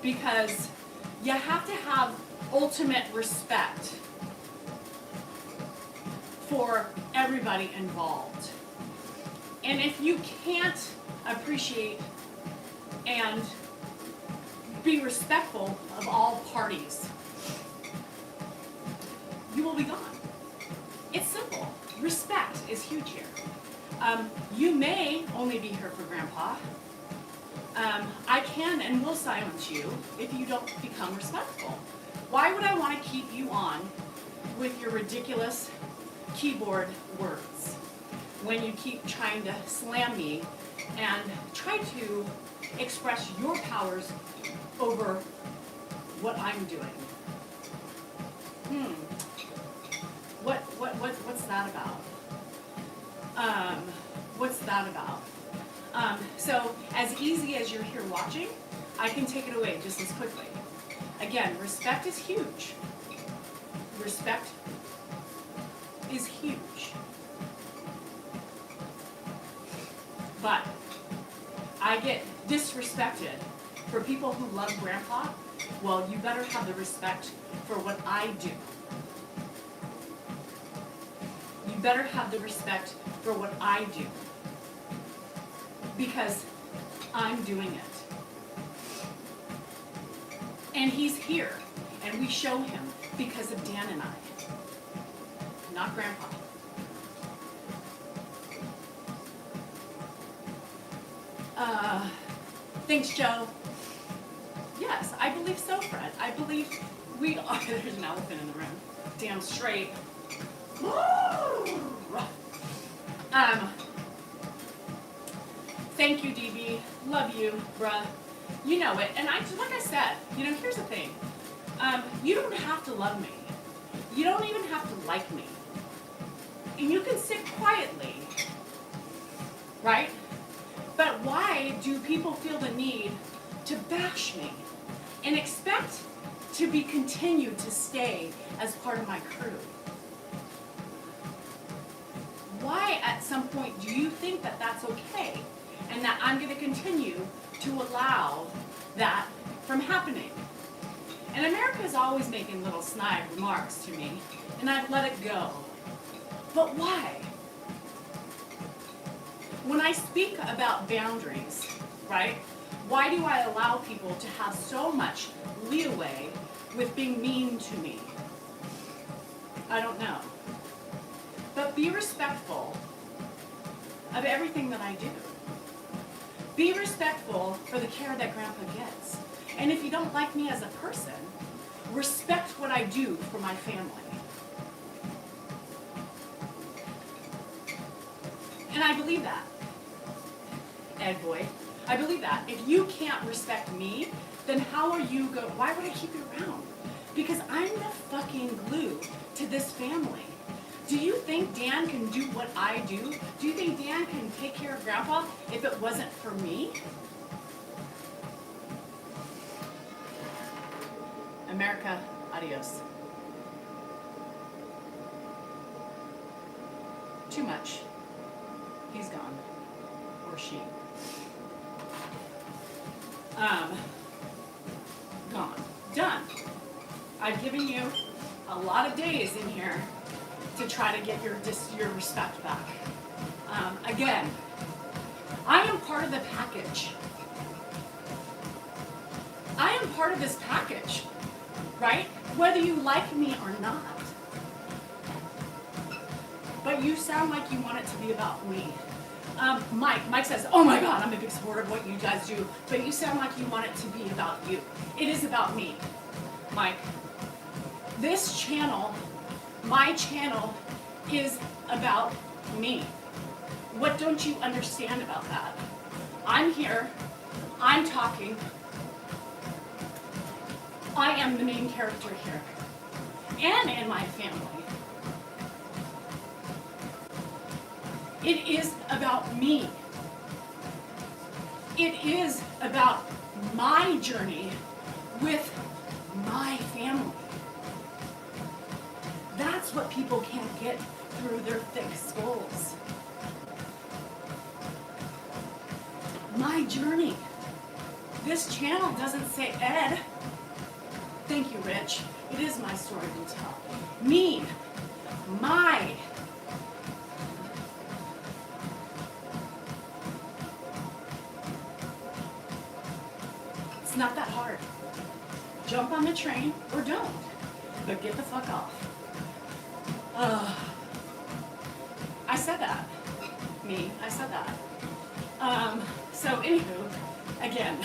Because you have to have ultimate respect for everybody involved. And if you can't appreciate and be respectful of all parties, you will be gone. It's simple. Respect is huge here. You may only be here for Grandpa. I can and will silence you if you don't become respectful. Why would I want to keep you on with your ridiculous keyboard words, when you keep trying to slam me and try to express your powers over what I'm doing. What's that about? What's that about? So as easy as you're here watching, I can take it away just as quickly. Again, respect is huge. Respect is huge. But I get disrespected for people who love Grandpa. Well, you better have the respect for what I do. You better have the respect for what I do. Because I'm doing it. And he's here. And we show him because of Dan and I. Not Grandpa. Thanks, Joe. Yes, I believe so, Fred. I believe we are. There's an elephant in the room. Damn straight. Thank you, DB. Love you, bruh. You know it. And like I said, here's the thing. You don't have to love me. You don't even have to like me. And you can sit quietly, right? But why do people feel the need to bash me and expect to be continued to stay as part of my crew? Why at some point do you think that that's okay and that I'm going to continue to allow that from happening? And America is always making little snide remarks to me, and I've let it go. But why? When I speak about boundaries, right, why do I allow people to have so much leeway with being mean to me? I don't know. But be respectful of everything that I do. Be respectful for the care that Grandpa gets. And if you don't like me as a person, respect what I do for my family. And I believe that. Ed boy, I believe that. If you can't respect me, then how are you why would I keep you around? Because I'm the fucking glue to this family. Do you think Dan can do what I do? Do you think Dan can take care of Grandpa if it wasn't for me? America, adios. Too much. He's gone. Or she. Gone. Done. I've given you a lot of days in here to try to get your respect back. Again, I am part of the package. I am part of this package, right? Whether you like me or not. But you sound like you want it to be about me. Mike says, oh my God, I'm a big supporter of what you guys do, but you sound like you want it to be about you. It is about me, Mike. This channel, my channel, is about me. What don't you understand about that? I'm here, I'm talking, I am the main character here, and in my family. It is about me. It is about my journey with my family. That's what people can't get through their thick skulls. My journey. This channel doesn't say Ed. Thank you, Rich. It is my story to tell. Me. My. It's not that hard. Jump on the train or don't, but get the fuck off. I said that. Me, I said that. So anywho, again,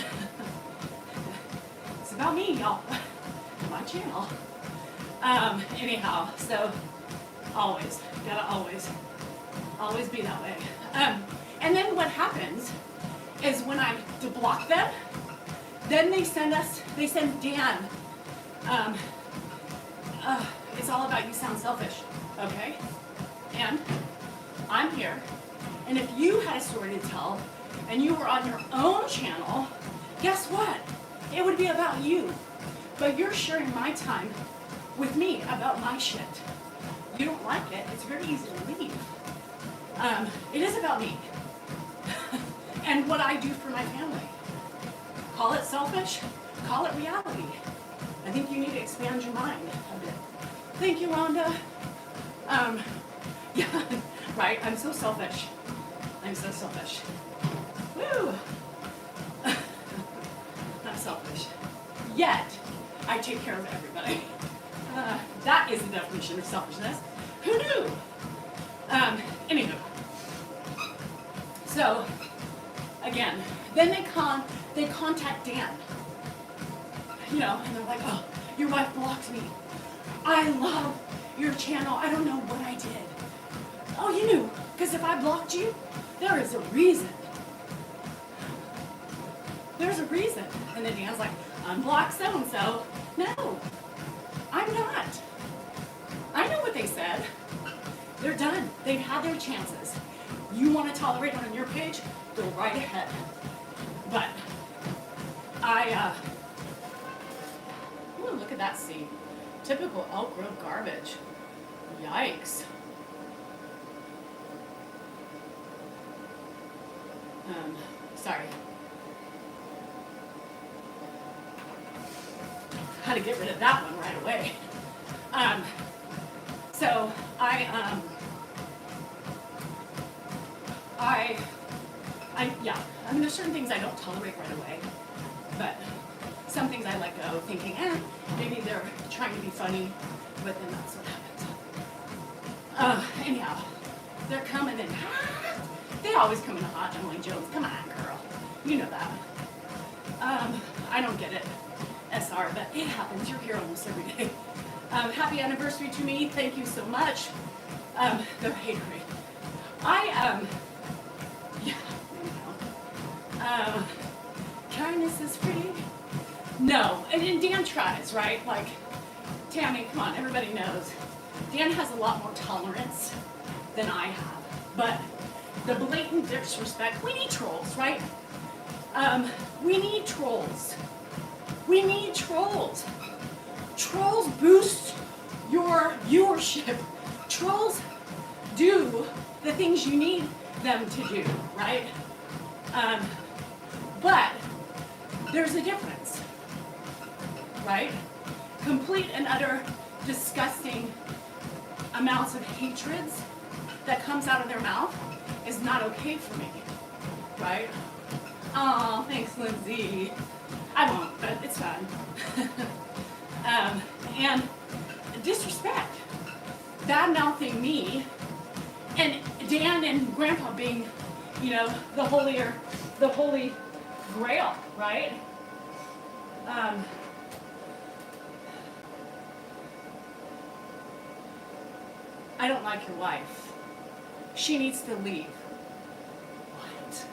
it's about me, y'all. My channel. Anyhow, so Always. Gotta always be that way. And then what happens is when I block them, then they send Dan, it's all about you sound selfish, okay? And I'm here, and if you had a story to tell, and you were on your own channel, guess what? It would be about you. But you're sharing my time with me about my shit. You don't like it, it's very easy to leave. It is about me. And what I do for my family. Call it selfish, call it reality. I think you need to expand your mind a bit. Thank you, Rhonda. Yeah, right, I'm so selfish. I'm so selfish. Woo! Not selfish. Yet, I take care of everybody. That is the definition of selfishness. Who knew? Anywho. So, again, then they contact Dan. You know, and they're like, oh, your wife blocked me. I love your channel. I don't know what I did. Oh, you knew, because if I blocked you, there is a reason. There's a reason. And then Dan's like, unblock so-and-so. No, I'm not. I know what they said. They're done. They've had their chances. You want to tolerate it on your page? Go right ahead. But ooh, look at that scene. Typical Elk Grove garbage. Yikes. Sorry. Had to get rid of that one right away. So yeah, I mean, there's certain things I don't tolerate right away, but some things I let go, thinking, maybe they're trying to be funny, but then that's what happens. Anyhow, they're coming in hot. They always come in hot, Emily Jones. Come on, girl. You know that. I don't get it, SR, but it happens. You're here almost every day. Happy anniversary to me. Thank you so much. They're hatery. Kindness is free. No, and Dan tries, right? Like, Tammy, come on, everybody knows. Dan has a lot more tolerance than I have. But the blatant disrespect, we need trolls, right? We need trolls. We need trolls. Trolls boost your viewership. Trolls do the things you need them to do, right? But there's a difference, right? Complete and utter disgusting amounts of hatreds that comes out of their mouth is not okay for me, right? Oh, thanks, Lindsay. I won't, but it's fine. And disrespect, bad-mouthing me, and Dan and Grandpa being, you know, the holy grail, right? I don't like your wife. She needs to leave. What?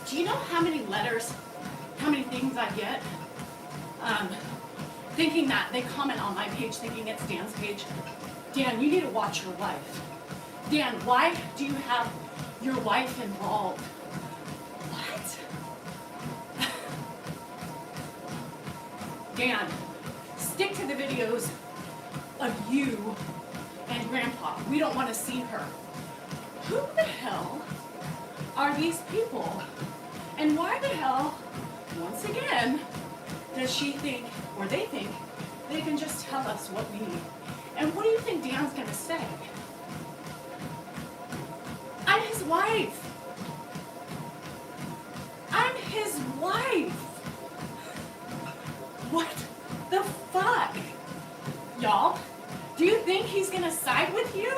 Do you know how many letters, how many things I get? Thinking that they comment on my page thinking it's Dan's page. Dan, you need to watch your wife. Dan, why do you have your wife involved? What? Dan, stick to the videos of you and Grandpa. We don't want to see her. Who the hell are these people? And why the hell, once again, does she think, or they think, they can just tell us what we need? And what do you think Dan's going to say? I'm his wife. I'm his wife. What the fuck? Y'all, do you think he's going to side with you?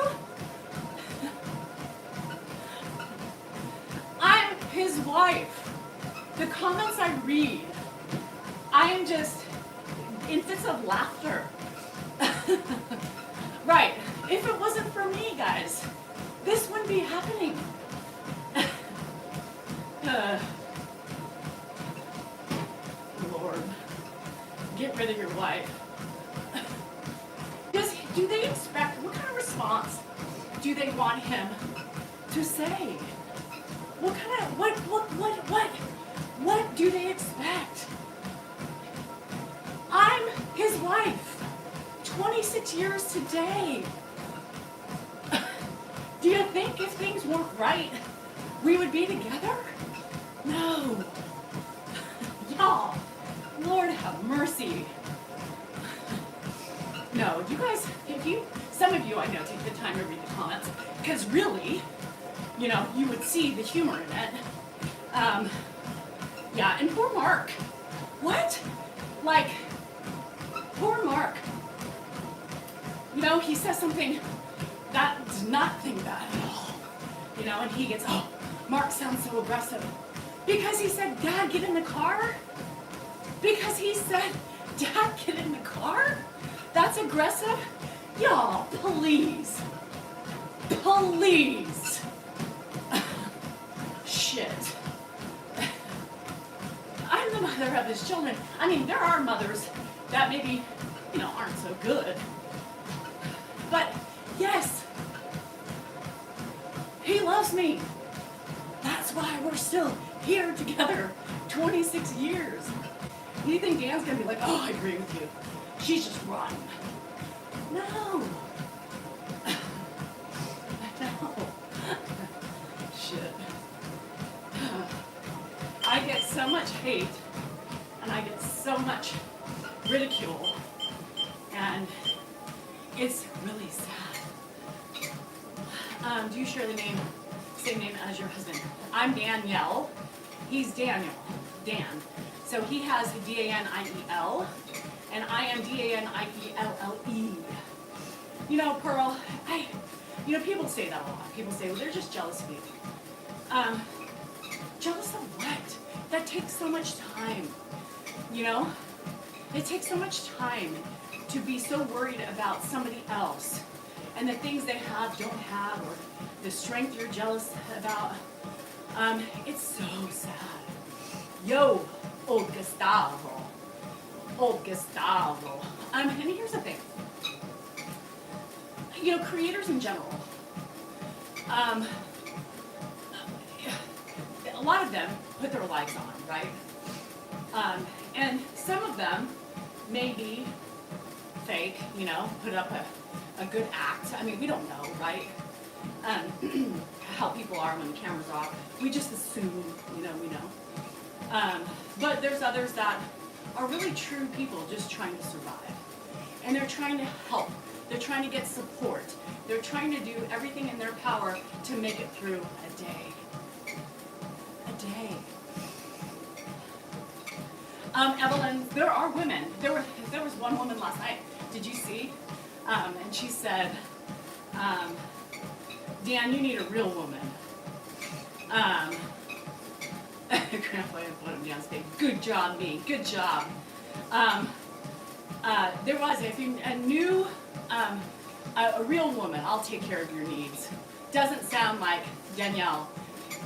I'm his wife. The comments I read, I am just in fits of laughter. Right. If it wasn't for me, guys, this wouldn't be happening. Lord, get rid of your wife. Do they expect, what kind of response do they want him to say? What kind of, what do they expect? I'm his wife, 26 years today. Do you think if things weren't right, we would be together? No. Y'all, Lord have mercy. No, you guys, some of you I know take the time to read the comments, because really, you would see the humor in it. Yeah, and poor Mark. What? Like, poor Mark. He says something that does not think that at all. And he gets, oh, Mark sounds so aggressive. Because he said, Dad, get in the car? Because he said, Dad, get in the car? That's aggressive? Y'all, please. Please. Shit. I'm the mother of his children. I mean, there are mothers that maybe, aren't so good. But, yes, he loves me. That's why we're still here together 26 years. You think Dan's going to be like, oh, I agree with you. She's just rotten. No. No. Shit. I get so much hate, and I get so much ridicule, and it's really sad. Do you share the same name as your husband? I'm Danielle. He's Daniel. Dan. So he has Daniel, and I am Danielle. Pearl, people say that a lot. People say, well, they're just jealous of you. Jealous of what? That takes so much time, It takes so much time to be so worried about somebody else and the things they have, don't have, or the strength you're jealous about. It's so sad. Yo, old Gustavo. And here's the thing. Creators in general, a lot of them put their lives on, right? And some of them may be fake, put up a good act. I mean, we don't know, right? How people are when the camera's off. We just assume, we know. But there's others that are really true people just trying to survive. And they're trying to help. They're trying to get support. They're trying to do everything in their power to make it through a day. A day. Evelyn, there are women. There was one woman last night. Did you see? And she said, Dan, you need a real woman. Grandpa put him down stage. Good job, me. Good job. There was, if you knew a real woman, I'll take care of your needs. Doesn't sound like Danielle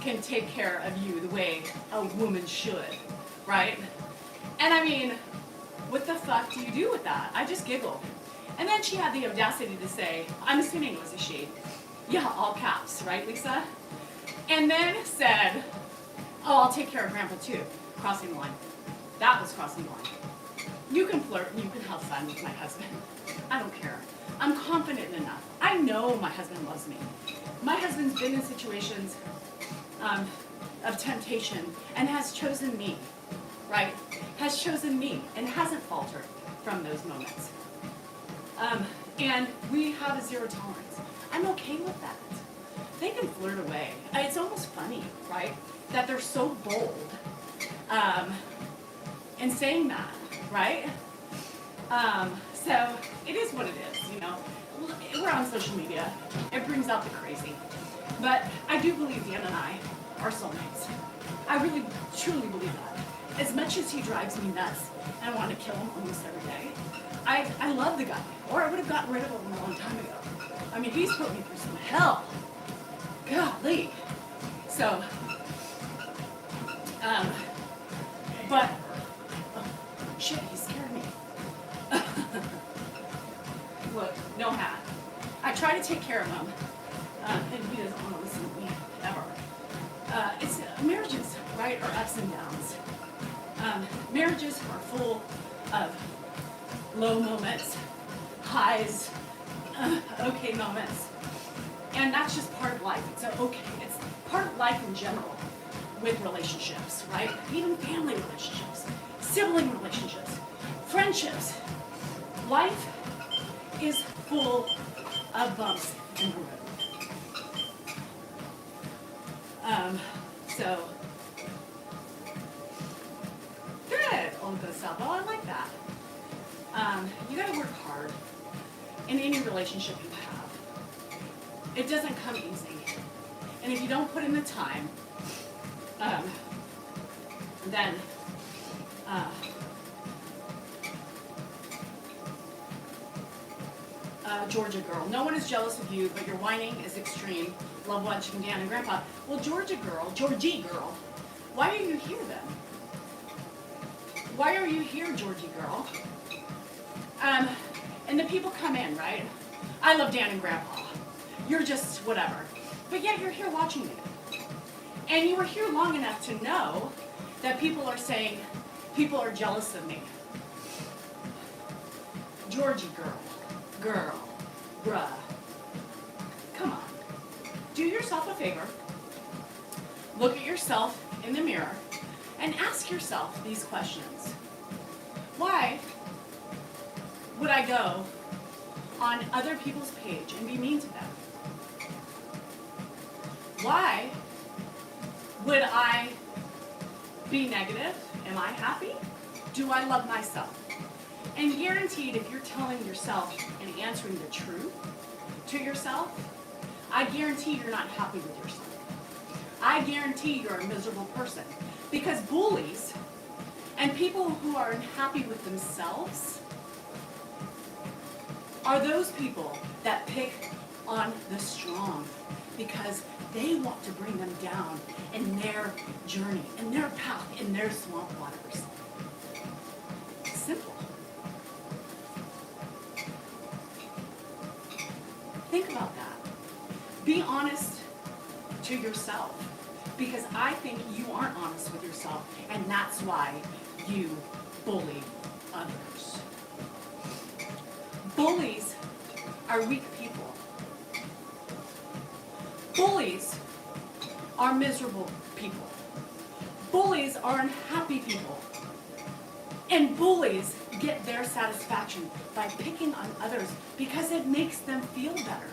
can take care of you the way a woman should, right? And I mean, what the fuck do you do with that? I just giggled. And then she had the audacity to say, I'm assuming it was a she. Yeah, all caps, right, Lisa? And then said, oh, I'll take care of Grandpa too. Crossing the line. That was crossing the line. You can flirt and you can have fun with my husband. I don't care. I'm confident enough. I know my husband loves me. My husband's been in situations of temptation and has chosen me, right? Has chosen me and hasn't faltered from those moments. And we have a zero tolerance. I'm okay with that. They can flirt away. It's almost funny, right? That they're so bold in saying that, right? So it is what it is, We're on social media. It brings out the crazy. But I do believe Dan and I are soulmates. I really, truly believe that. As much as he drives me nuts and I want to kill him almost every day, I love the guy. Or I would have gotten rid of him a long time ago. I mean, he's put me through some hell. Golly. So, but, oh, shit, he scared me. Look, no hat. I try to take care of him, and he doesn't want to listen to me, ever. It's marriages, right, are ups and downs. Marriages are full of low moments, highs, okay moments, and that's just part of life. It's part of life in general with relationships, right? Even family relationships, sibling relationships, friendships. Life is full of bumps in the road. So, good, Olga Sabo, I like that. You gotta work hard in any relationship you have. It doesn't come easy. And if you don't put in the time, then Georgia girl. No one is jealous of you, but your whining is extreme. Love watching Dan and Grandpa. Well, Georgie girl, why are you here then? Why are you here, Georgie girl? And the people come in, right? I love Dan and Grandpa. You're just whatever. But yet you're here watching me. And you were here long enough to know that people are saying, people are jealous of me. Georgie girl, bruh. Come on. Do yourself a favor. Look at yourself in the mirror and ask yourself these questions. Why would I go on other people's page and be mean to them? Why would I be negative? Am I happy? Do I love myself? And guaranteed, if you're telling yourself and answering the truth to yourself, I guarantee you're not happy with yourself. I guarantee you're a miserable person. Because bullies and people who are unhappy with themselves are those people that pick on the strong because they want to bring them down in their journey, in their path, in their swamp waters. Simple. Think about that. Be honest to yourself, because I think you aren't honest with yourself, and that's why you bully others. Bullies are weak people. Bullies are miserable people. Bullies are unhappy people. And bullies get their satisfaction by picking on others because it makes them feel better.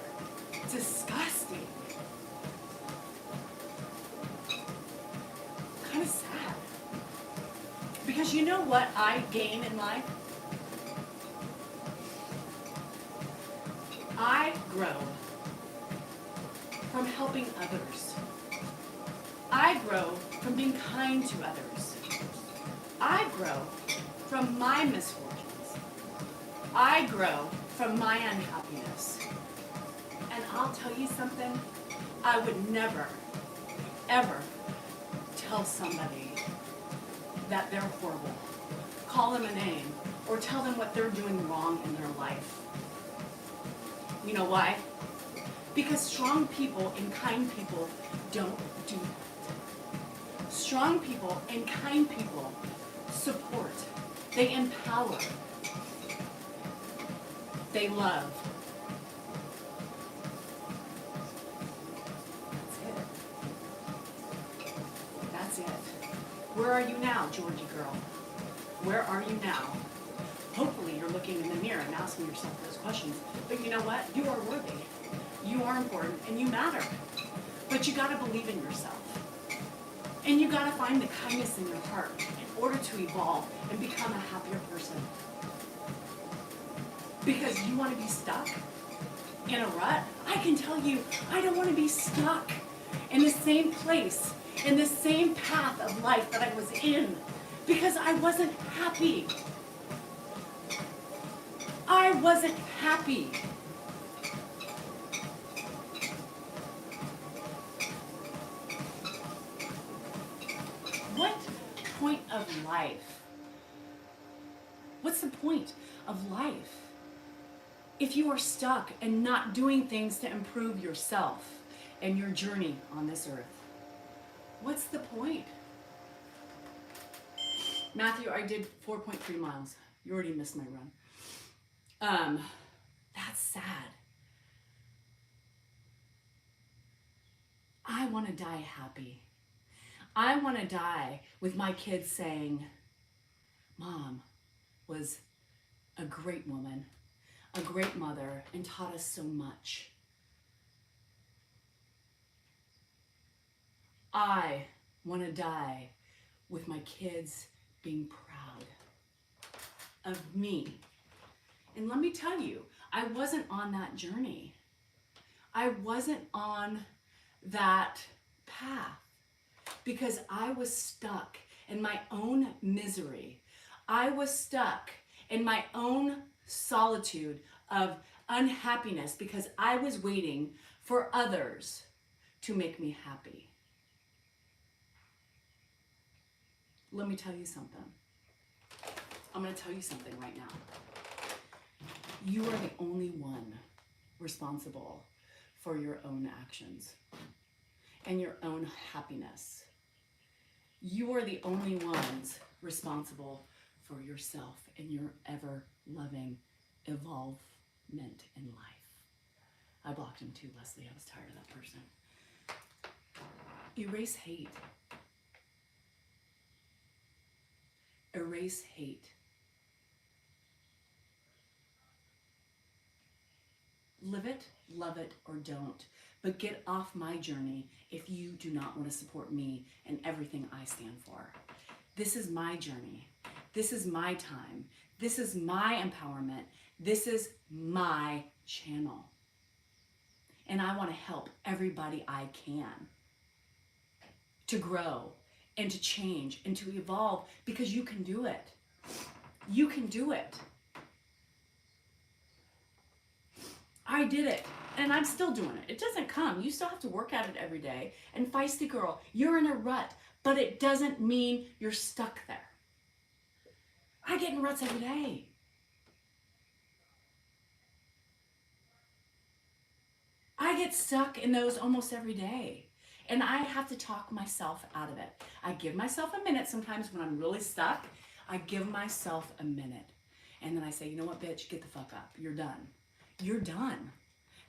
Disgusting. Kind of sad. Because you know what I gain in life? I grow from helping others. I grow from being kind to others. I grow from my misfortunes. I grow from my unhappiness. And I'll tell you something, I would never, ever tell somebody that they're horrible, call them a name, or tell them what they're doing wrong in their life. You know why? Because strong people and kind people don't do that. Strong people and kind people support. They empower. They love. That's it. Where are you now, Georgie girl? Where are you now? Hopefully you're looking in the mirror and asking yourself those questions. But you know what? You are worthy. You are important and you matter. But you gotta believe in yourself. And you gotta find the kindness in your heart in order to evolve and become a happier person. Because you wanna be stuck in a rut? I can tell you, I don't wanna be stuck in the same place, in the same path of life that I was in. Because I wasn't happy. I I wasn't happy. What point of life? What's the point of life if you are stuck and not doing things to improve yourself and your journey on this earth? What's the point? Matthew, I did 4.3 miles. You already missed my run. That's sad. I want to die happy. I want to die with my kids saying, Mom was a great woman, a great mother, and taught us so much. I want to die with my kids being proud of me. And let me tell you, I wasn't on that journey. I wasn't on that path because I was stuck in my own misery. I was stuck in my own solitude of unhappiness because I was waiting for others to make me happy. Let me tell you something. I'm going to tell you something right now. You are the only one responsible for your own actions and your own happiness. You are the only ones responsible for yourself and your ever-loving evolvement in life. I blocked him too, Leslie. I was tired of that person. Erase hate. Erase hate. Live it, love it, or don't. But get off my journey if you do not want to support me and everything I stand for. This is my journey. This is my time. This is my empowerment. This is my channel. And I want to help everybody I can to grow and to change and to evolve because you can do it. You can do it. I did it, and I'm still doing it. It doesn't come. You still have to work at it every day. And feisty girl, you're in a rut, but it doesn't mean you're stuck there. I get in ruts every day. I get stuck in those almost every day. And I have to talk myself out of it. I give myself a minute sometimes when I'm really stuck. I give myself a minute. And then I say, you know what, bitch, get the fuck up. You're done. You're done.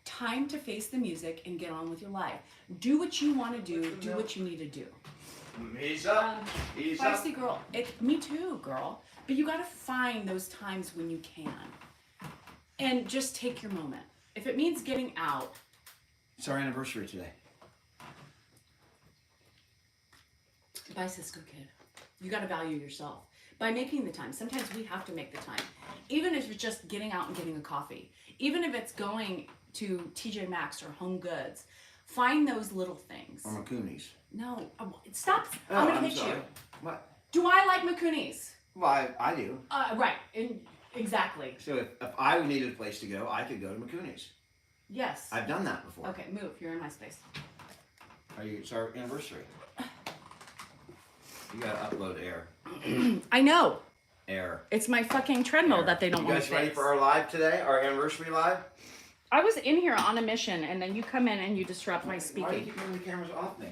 Time to face the music and get on with your life. Do what you want to do. Do what you need to do. Ease up. Ease up. Feisty girl. Me too, girl. But you got to find those times when you can. And just take your moment. If it means getting out. It's our anniversary today. Bye, Cisco Kid. You got to value yourself. By making the time. Sometimes we have to make the time. Even if it's just getting out and getting a coffee. Even if it's going to TJ Maxx or Home Goods. Find those little things. Or McCooney's. No. Stop. Oh, I'm going to I'm hit sorry. you. What? Do I like McCooney's? Well, I do. Right. Exactly. So if I needed a place to go, I could go to McCooney's. Yes. I've done that before. Okay, move. You're in my space. It's our anniversary. You gotta upload air. I know. Air. It's my fucking treadmill Air. that they don't You want guys to ready fix. for our live today? Our anniversary live? I was in here on a mission, and then you come in and you disrupt my Why do you speaking. keep moving the cameras off me?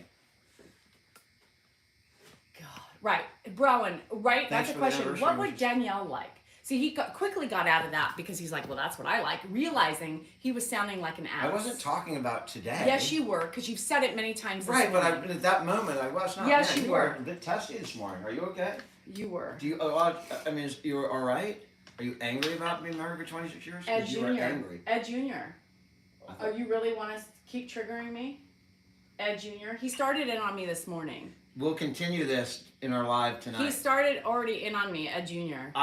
God. Right. Browen, right? Thanks That's a for the question. anniversary What would wishes. Danielle like? See, he quickly got out of that because he's like, well, that's what I like, realizing he was sounding like an ass. I wasn't talking about today. Yes, you were, because you've said it many times this Right, but morning. at that moment, I was not. Yes, Man, you were were. a bit testy this morning. Are you okay? You were. Do you? I mean, you're all right? Are you angry about being married for 26 years? Ed 'Cause you were Jr. angry. Ed Jr. Oh, you really want to keep triggering me? Ed Jr. He started in on me this morning. We'll continue this in our live tonight. He started already in on me, Ed Jr.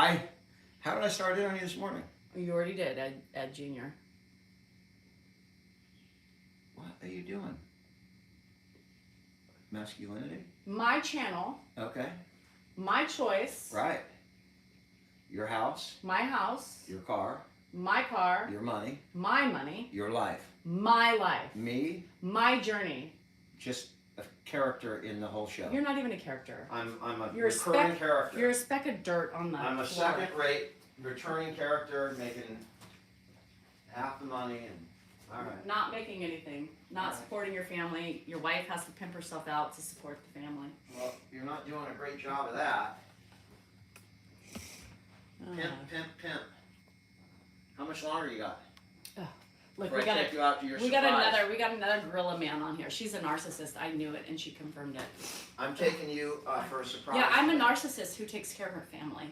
How did I start in on you this morning? You already did, Ed Jr. What are you doing? Masculinity? My channel, Okay. my choice, Right. Your house, my house, your car, my car, your money, my money, your life, my life, me, my journey. just a character in the whole show. You're not even a character. I'm a You're recurring character. You're a speck of dirt on the I'm a floor. second-rate returning character making half the money and all right. Not making anything, not All right. supporting your family. Your wife has to pimp herself out to support the family. Well, you're not doing a great job of that. Pimp, pimp, pimp. How much longer you got? Look, Before I take you out to your we surprise. got another gorilla man on here. She's a narcissist. I knew it, and she confirmed it. I'm taking you for a surprise. Yeah, I'm a narcissist who takes care of her family.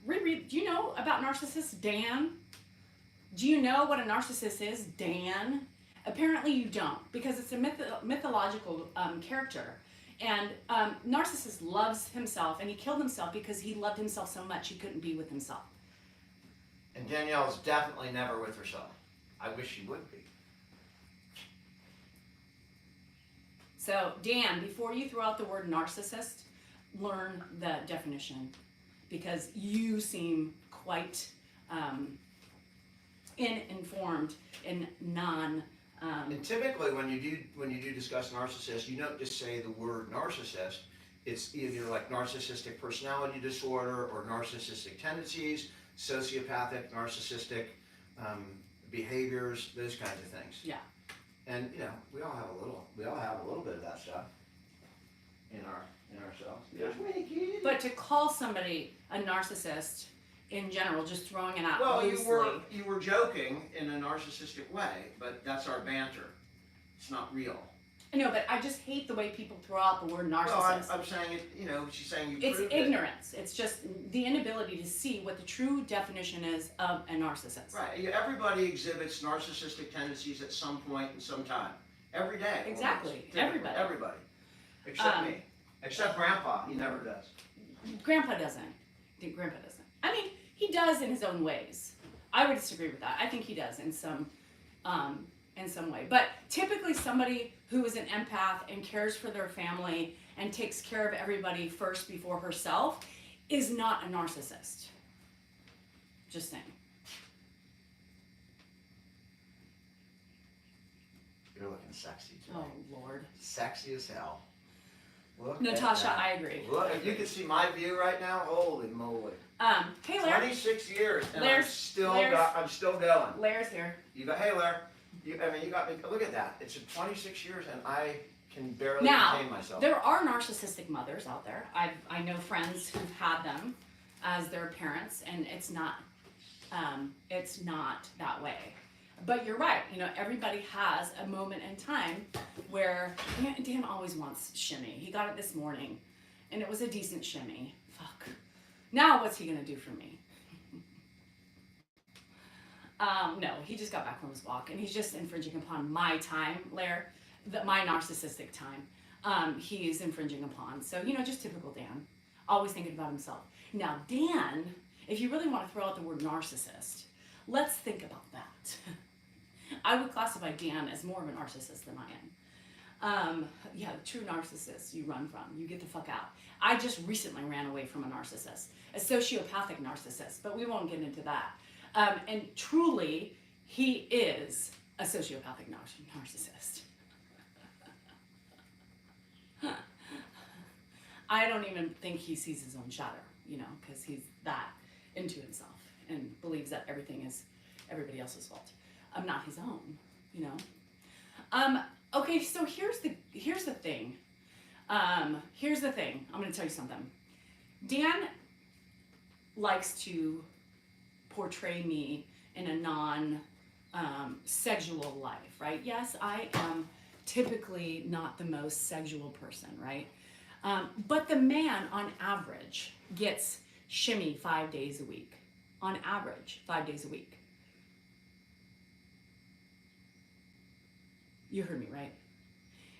Reread. Do you know about narcissists, Dan? Do you know what a narcissist is, Dan? Apparently you don't, because it's a mythological character. And narcissist loves himself, and he killed himself because he loved himself so much he couldn't be with himself. And Danielle's definitely never with herself. I wish she would be. So, Dan, before you throw out the word narcissist, learn the definition, because you seem quite informed and non. And typically, when you do discuss narcissist, you don't just say the word narcissist. It's either like narcissistic personality disorder or narcissistic tendencies, sociopathic, narcissistic behaviors, those kinds of things. Yeah. And you know, we all have a little bit of that stuff in ourselves. There's me, kid. But to call somebody a narcissist in general, just throwing it out Well, loosely. you were joking in a narcissistic way, but that's our banter. It's not real. No, but I just hate the way people throw out the word narcissist. Well, I'm saying it. You know, she's saying you. It's proved ignorance. It's just the inability to see what the true definition is of a narcissist. Right. Everybody exhibits narcissistic tendencies at some point in some time. Every day. Exactly. Almost. Typically. Everybody. Everybody. Except me. Except Grandpa. He never does. Grandpa doesn't. I think Grandpa doesn't. I mean, he does in his own ways. I would disagree with that. I think he does in some way. But typically somebody who is an empath and cares for their family and takes care of everybody first before herself is not a narcissist. Just saying. You're looking sexy today. Oh, Lord. Sexy as hell. Look Natasha, at that. I agree. Look, if you can see my view right now, holy moly. Hey, Lair. 26 years and Lair's- I'm still going. Lair's here. You got, hey Lair, you got me, look at that. It's 26 years and I can barely Now, contain myself. there are narcissistic mothers out there. I know friends who've had them as their parents, and it's not that way. But you're right. You know, everybody has a moment in time where Dan always wants shimmy. He got it this morning, and it was a decent shimmy. Fuck. Now what's he gonna do for me? No, he just got back from his walk, and he's just infringing upon my time, Lair, my narcissistic time. He's infringing upon. So, you know, just typical Dan, always thinking about himself. Now, Dan, if you really want to throw out the word narcissist, let's think about that. I would classify Dan as more of a narcissist than I am. Yeah, the true narcissist you run from. You get the fuck out. I just recently ran away from a narcissist, a sociopathic narcissist, but we won't get into that. And truly, he is a sociopathic narcissist. I don't even think he sees his own shadow, you know, because he's that into himself and believes that everything is everybody else's fault. Not his own, you know. Okay, so here's the thing. Here's the thing. I'm going to tell you something. Dan likes to portray me in a non-sexual life, right? Yes, I am typically not the most sexual person, right? But the man, on average, gets shimmy 5 days a week. On average, 5 days a week. You heard me, right?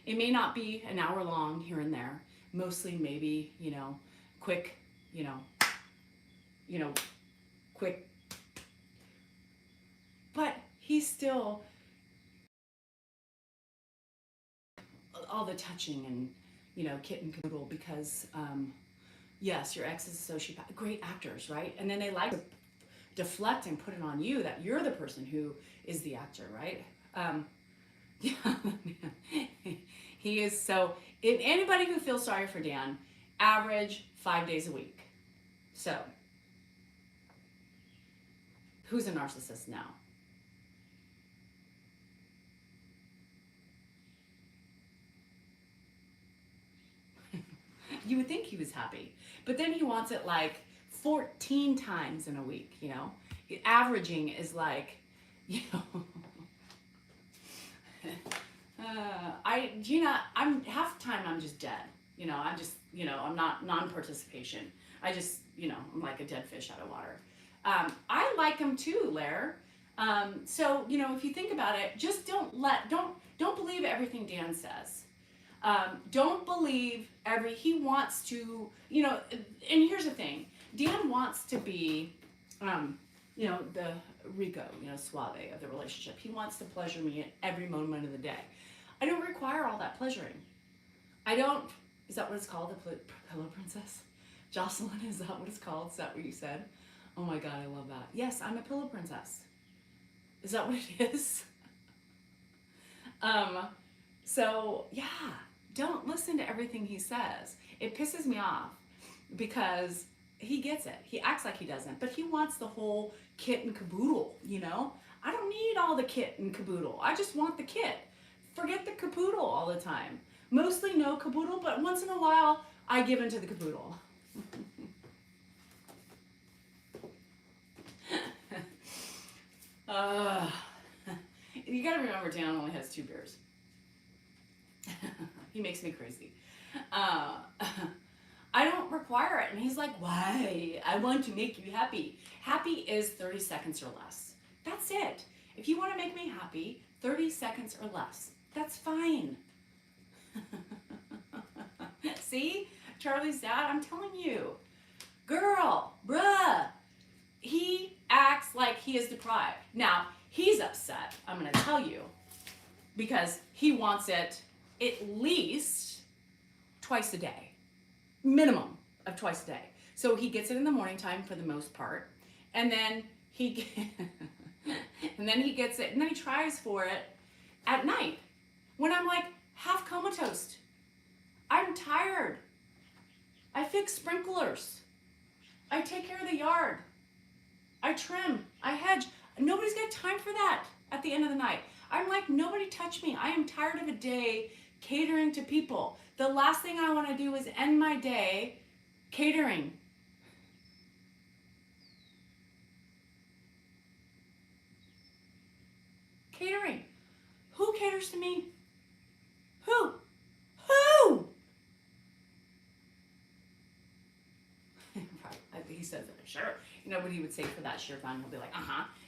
It may not be an hour long here and there. Mostly maybe, you know, quick, quick. But he's still all the touching and, you know, kitten caboodle because, yes, your ex is a sociopath. Great actors, right? And then they like to deflect and put it on you that you're the person who is the actor, right? Yeah, he is so. If anybody who feels sorry for Dan, average 5 days a week. So, who's a narcissist now? You would think he was happy, but then he wants it like 14 times in a week, you know? Averaging is like, you know, I'm half the time I'm just dead. You know, I'm just, you know, I'm not non-participation. I just, you know, I'm like a dead fish out of water. I like him too, Lair. So, you know, if you think about it, just don't believe everything Dan says. Don't believe he wants to, you know, and here's the thing. Dan wants to be, you know, the Rico, you know, Suave of the relationship. He wants to pleasure me at every moment of the day. I don't require all that pleasuring. Is that what it's called, the Pillow Princess? Jocelyn, is that what it's called? Is that what you said? Oh my God, I love that. Yes, I'm a Pillow Princess. Is that what it is? So yeah, don't listen to everything he says. It pisses me off because he gets it. He acts like he doesn't, but he wants the whole kit and caboodle, you know? I don't need all the kit and caboodle. I just want the kit. Forget the caboodle all the time. Mostly no caboodle, but once in a while, I give into the caboodle. You gotta remember, Dan only has 2 beers. He makes me crazy. I don't require it. And he's like, why? I want to make you happy. Happy is 30 seconds or less. That's it. If you want to make me happy, 30 seconds or less. That's fine. See? Charlie's dad, I'm telling you. Girl, bruh. He acts like he is deprived. Now, he's upset, I'm going to tell you, because he wants it at least twice a day. Minimum of twice a day. So he gets it in the morning time for the most part, and then he gets it, and then he tries for it at night when I'm like half comatose. I'm tired. I fix sprinklers. I take care of the yard. I trim. I hedge. Nobody's got time for that at the end of the night. I'm like, nobody touch me. I am tired of a day catering to people. The last thing I want to do is end my day catering. Catering. Who caters to me? Who? Who? Right. He says it, sure. You know what he would say for that sheer fun? He'll be like,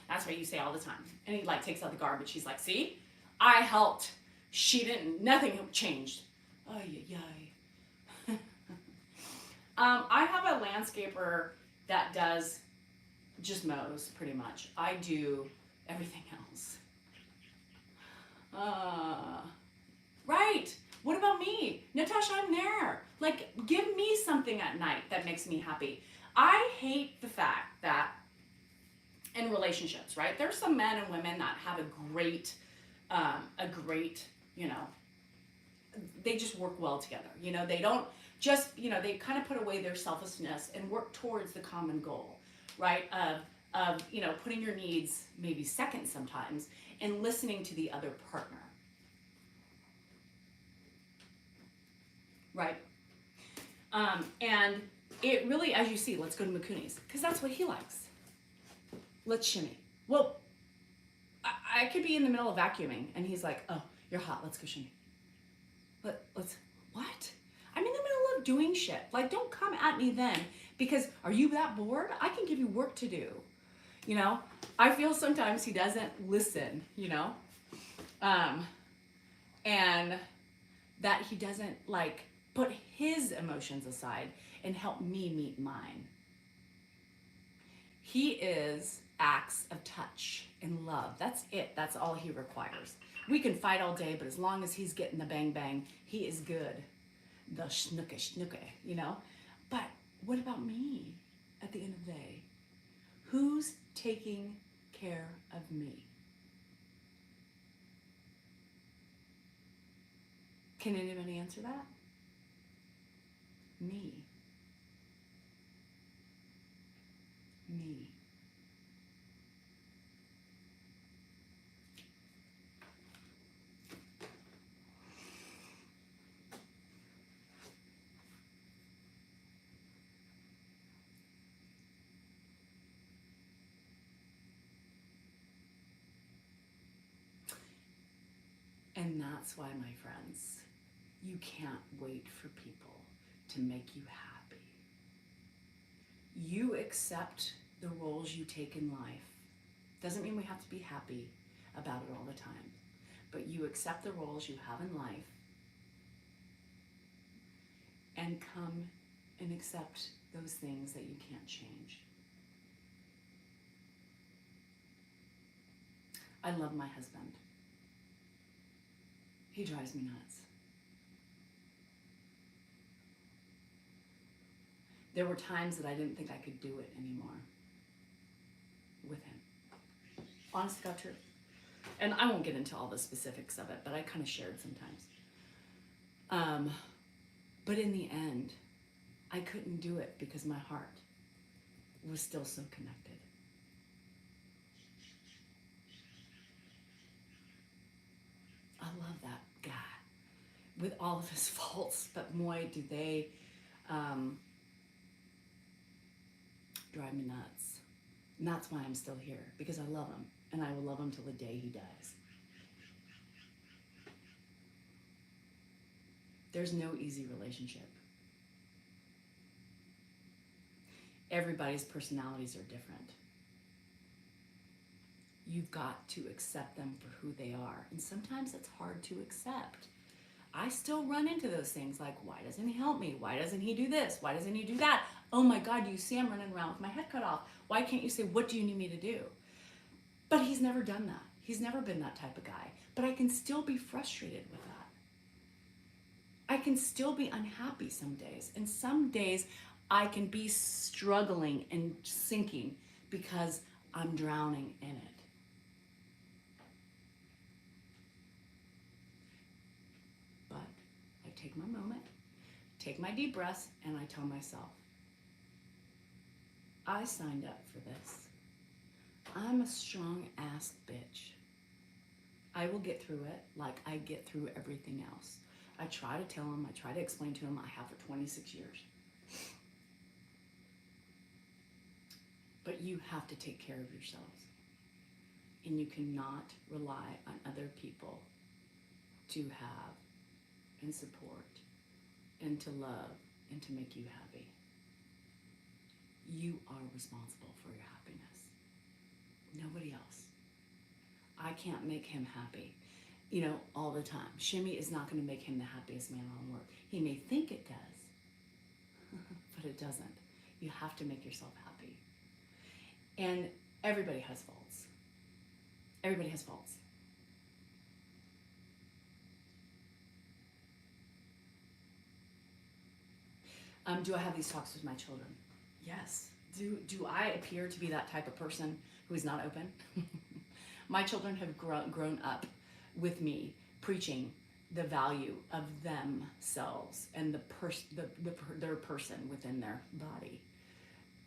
that's what you say all the time. And he like takes out the garbage. He's like, see? I helped. She didn't. Nothing changed. Ay, ay, ay. I have a landscaper that does just mows pretty much. I do everything else. Right. What about me? Natasha, I'm there. Like, give me something at night that makes me happy. I hate the fact that in relationships, right? There's some men and women that have a great, you know, they just work well together. You know, they don't just, you know, they kind of put away their selfishness and work towards the common goal, right? Of, you know, putting your needs maybe second sometimes and listening to the other partner. Right? And it really, as you see, let's go to Makuni's, because that's what he likes. Let's shimmy. Well, I could be in the middle of vacuuming, and he's like, oh, you're hot, let's go shimmy. Let's, what? I'm in the middle of doing shit. Like, don't come at me then, because are you that bored? I can give you work to do. You know, I feel sometimes he doesn't listen, you know, and that he doesn't like put his emotions aside and help me meet mine. He is acts of touch and love. That's it. That's all he requires. We can fight all day, but as long as he's getting the bang bang, he is good. The schnooke, you know? But what about me at the end of the day? Who's taking care of me? Can anybody answer that? Me. Me. And that's why, my friends, you can't wait for people to make you happy. You accept the roles you take in life. Doesn't mean we have to be happy about it all the time, but you accept the roles you have in life and come and accept those things that you can't change. I love my husband. He drives me nuts. There were times that I didn't think I could do it anymore with him. Honest to God, truth. And I won't get into all the specifics of it, but I kind of shared sometimes. But in the end, I couldn't do it because my heart was still so connected. I love that guy with all of his faults, but boy, do they drive me nuts. And that's why I'm still here, because I love him, and I will love him till the day he dies. There's no easy relationship. Everybody's personalities are different. You've got to accept them for who they are. And sometimes it's hard to accept. I still run into those things like, why doesn't he help me? Why doesn't he do this? Why doesn't he do that? Oh my God, you see I'm running around with my head cut off. Why can't you say, what do you need me to do? But he's never done that. He's never been that type of guy. But I can still be frustrated with that. I can still be unhappy some days. And some days I can be struggling and sinking because I'm drowning in it. But I take my moment, take my deep breaths, and I tell myself, I signed up for this. I'm a strong ass bitch. I will get through it like I get through everything else. I try to tell him, I try to explain to him, I have for 26 years. But you have to take care of yourselves. And you cannot rely on other people to have and support and to love and to make you happy. You are responsible for your happiness. Nobody else. I can't make him happy, all the time. Shimmy is not going to make him the happiest man on earth. He may think it does, but it doesn't. You have to make yourself happy. And everybody has faults. Everybody has faults. Do I have these talks with my children? Yes. Do I appear to be that type of person who is not open? My children have grown up with me preaching the value of themselves and their person within their body.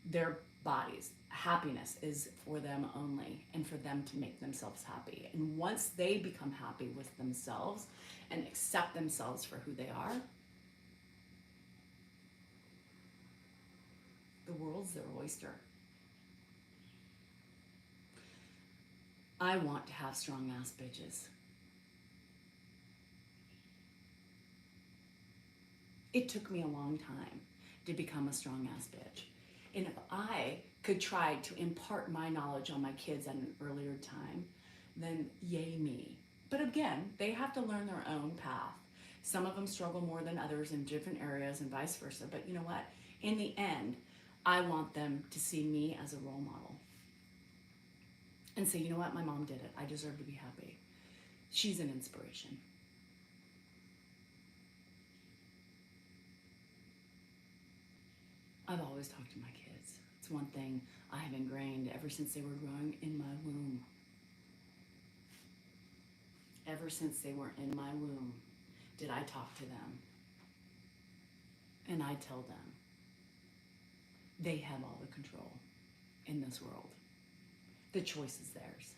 Their bodies. Happiness is for them only, and for them to make themselves happy. And once they become happy with themselves and accept themselves for who they are, the world's their oyster. I want to have strong ass bitches. It took me a long time to become a strong ass bitch. And if I could try to impart my knowledge on my kids at an earlier time, then yay me. But again, they have to learn their own path. Some of them struggle more than others in different areas and vice versa. But you know what? In the end, I want them to see me as a role model. And say, you know what? My mom did it. I deserve to be happy. She's an inspiration. I've always always talk to my kids. It's one thing I have ingrained ever since they were growing in my womb. Ever since they were in my womb, did I talk to them. And I tell them they have all the control in this world. The choice is theirs.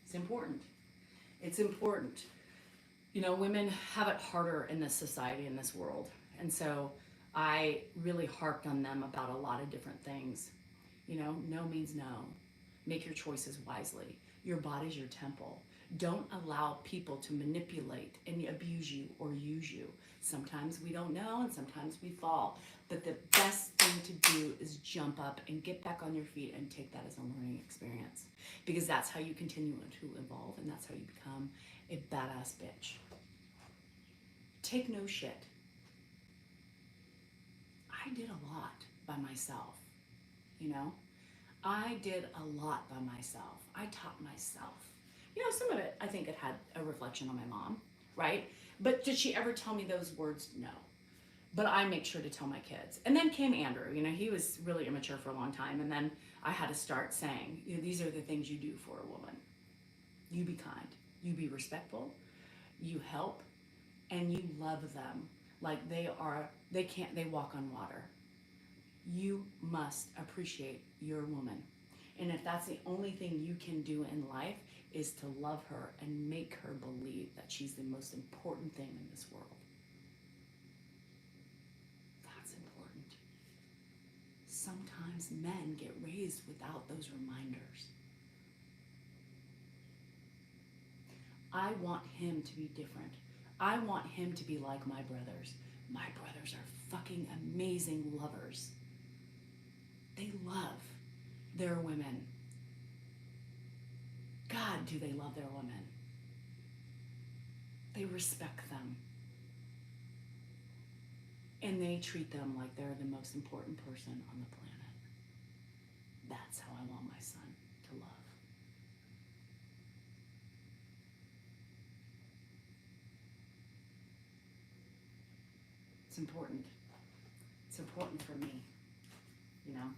It's important. It's important. You know, women have it harder in this society, in this world. And so I really harped on them about a lot of different things. You know, no means no. Make your choices wisely. Your body's your temple. Don't allow people to manipulate and abuse you or use you. Sometimes we don't know and sometimes we fall. But the best thing to do is jump up and get back on your feet and take that as a learning experience. Because that's how you continue to evolve and that's how you become a badass bitch. Take no shit. I did a lot by myself, you know? I did a lot by myself. I taught myself. You know, some of it, I think it had a reflection on my mom, right? But did she ever tell me those words? No. But I make sure to tell my kids. And then came Andrew. You know, he was really immature for a long time. And then I had to start saying, you know, these are the things you do for a woman. You be kind. You be respectful. You help. And you love them like they walk on water. You must appreciate your woman. And if that's the only thing you can do in life is to love her and make her believe that she's the most important thing in this world. That's important. Sometimes men get raised without those reminders. I want him to be different. I want him to be like my brothers. My brothers are fucking amazing lovers. They love their women. God, do they love their women. They respect them. And they treat them like they're the most important person on the planet. That's how I want my son to love. It's important. It's important for me, you know.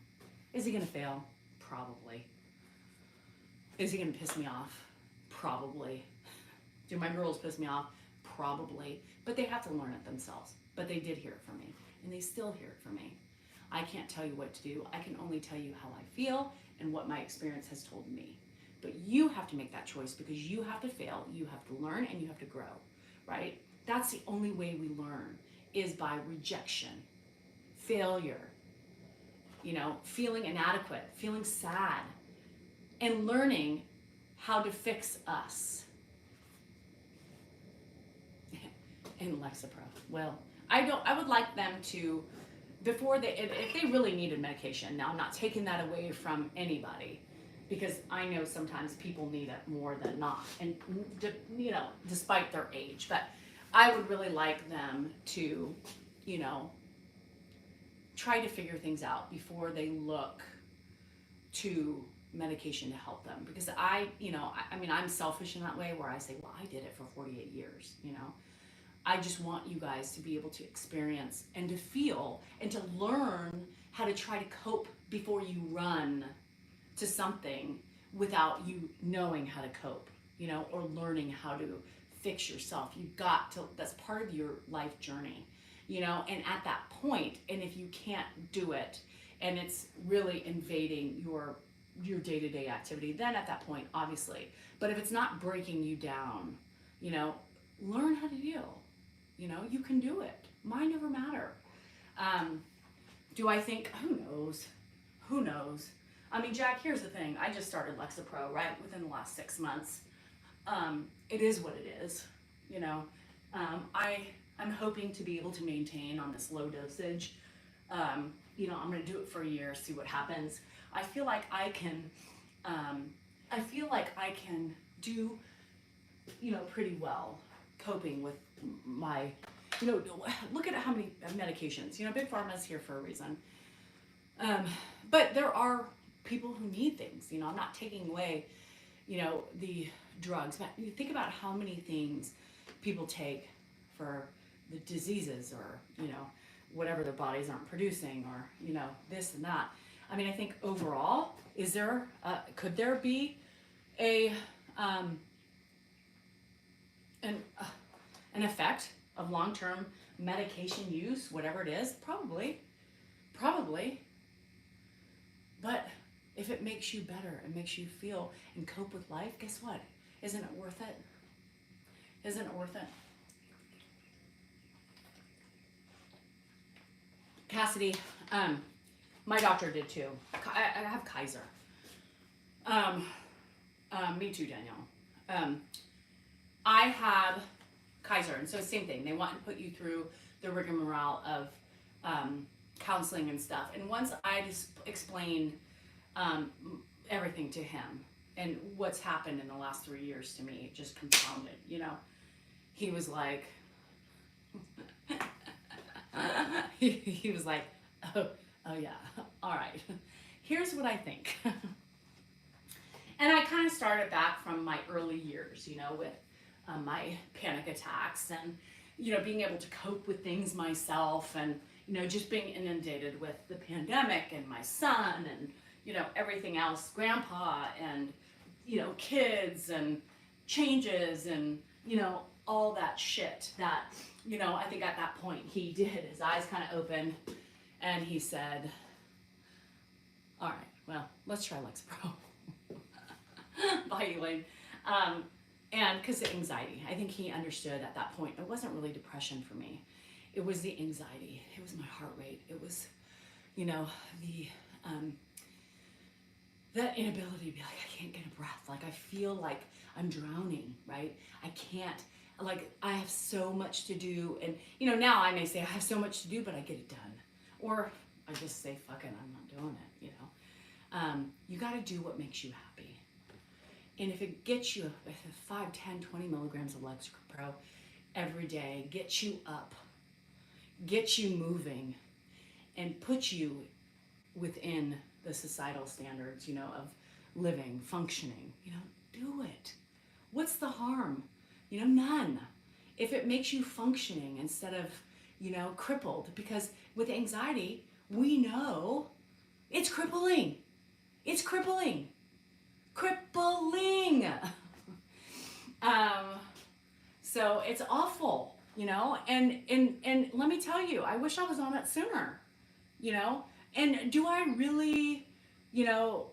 Is he gonna fail? Probably. Is he gonna piss me off? Probably. Do my girls piss me off? Probably. But they have to learn it themselves. But they did hear it from me, and they still hear it from me. I can't tell you what to do. I can only tell you how I feel and what my experience has told me. But you have to make that choice because you have to fail, you have to learn, and you have to grow, right? That's the only way we learn is by rejection, failure, you know, feeling inadequate, feeling sad, and learning how to fix us. And Lexapro. Well, I would like them to, before if they really needed medication, now I'm not taking that away from anybody, because I know sometimes people need it more than not, and you know, despite their age, but I would really like them to, you know, try to figure things out before they look to medication to help them, because I mean, I'm selfish in that way where I say, well, I did it for 48 years, you know. I just want you guys to be able to experience and to feel and to learn how to try to cope before you run to something without you knowing how to cope, you know, or learning how to fix yourself. You've got to, that's part of your life journey, you know, and at that point, and if you can't do it and it's really invading your day-to-day activity, then at that point, obviously. But if it's not breaking you down, you know, learn how to deal. You know, you can do it. Mind over matter. Do I think, who knows? Who knows? I mean, Jack, here's the thing. I just started Lexapro, right, within the last 6 months. It is what it is, you know. I'm hoping to be able to maintain on this low dosage. You know, I'm going to do it for a year, see what happens. I feel like I can do, you know, pretty well coping with my, you know, look at how many medications, you know, Big Pharma is here for a reason. But there are people who need things, you know, I'm not taking away, you know, the drugs, but you think about how many things people take for the diseases or, whatever their bodies aren't producing or, this and that. I mean, I think overall, could there be a, an effect of long-term medication use, whatever it is? Probably. But if it makes you better, it makes you feel and cope with life, guess what? Isn't it worth it? Isn't it worth it? Cassidy, my doctor did too. I have Kaiser. Me too, Danielle. I have Kaiser, and so same thing. They want to put you through the rigmarole of counseling and stuff. And once I just explained everything to him and what's happened in the last 3 years to me, it just compounded, He was like, he was like, oh yeah, all right. Here's what I think. And I kind of started back from my early years, with my panic attacks and, being able to cope with things myself and, just being inundated with the pandemic and my son and, everything else, grandpa and, kids and changes and, all that shit that, I think at that point he did, his eyes kind of opened and he said, all right, well, let's try Lexapro. Bye, Elaine. And because the anxiety, I think he understood at that point, it wasn't really depression for me. It was the anxiety. It was my heart rate. It was, that inability to be like, I can't get a breath. Like, I feel like I'm drowning, right? I can't, like, I have so much to do. And, now I may say I have so much to do, but I get it done. Or I just say, fuck it, I'm not doing it, You got to do what makes you happy. And if it gets you 5, 10, 20 milligrams of Lexapro every day, gets you up, gets you moving, and puts you within the societal standards, of living, functioning, do it. What's the harm? None. If it makes you functioning instead of, crippled, because with anxiety, we know it's crippling. It's crippling. So it's awful, and let me tell you, I wish I was on it sooner, and do I really, I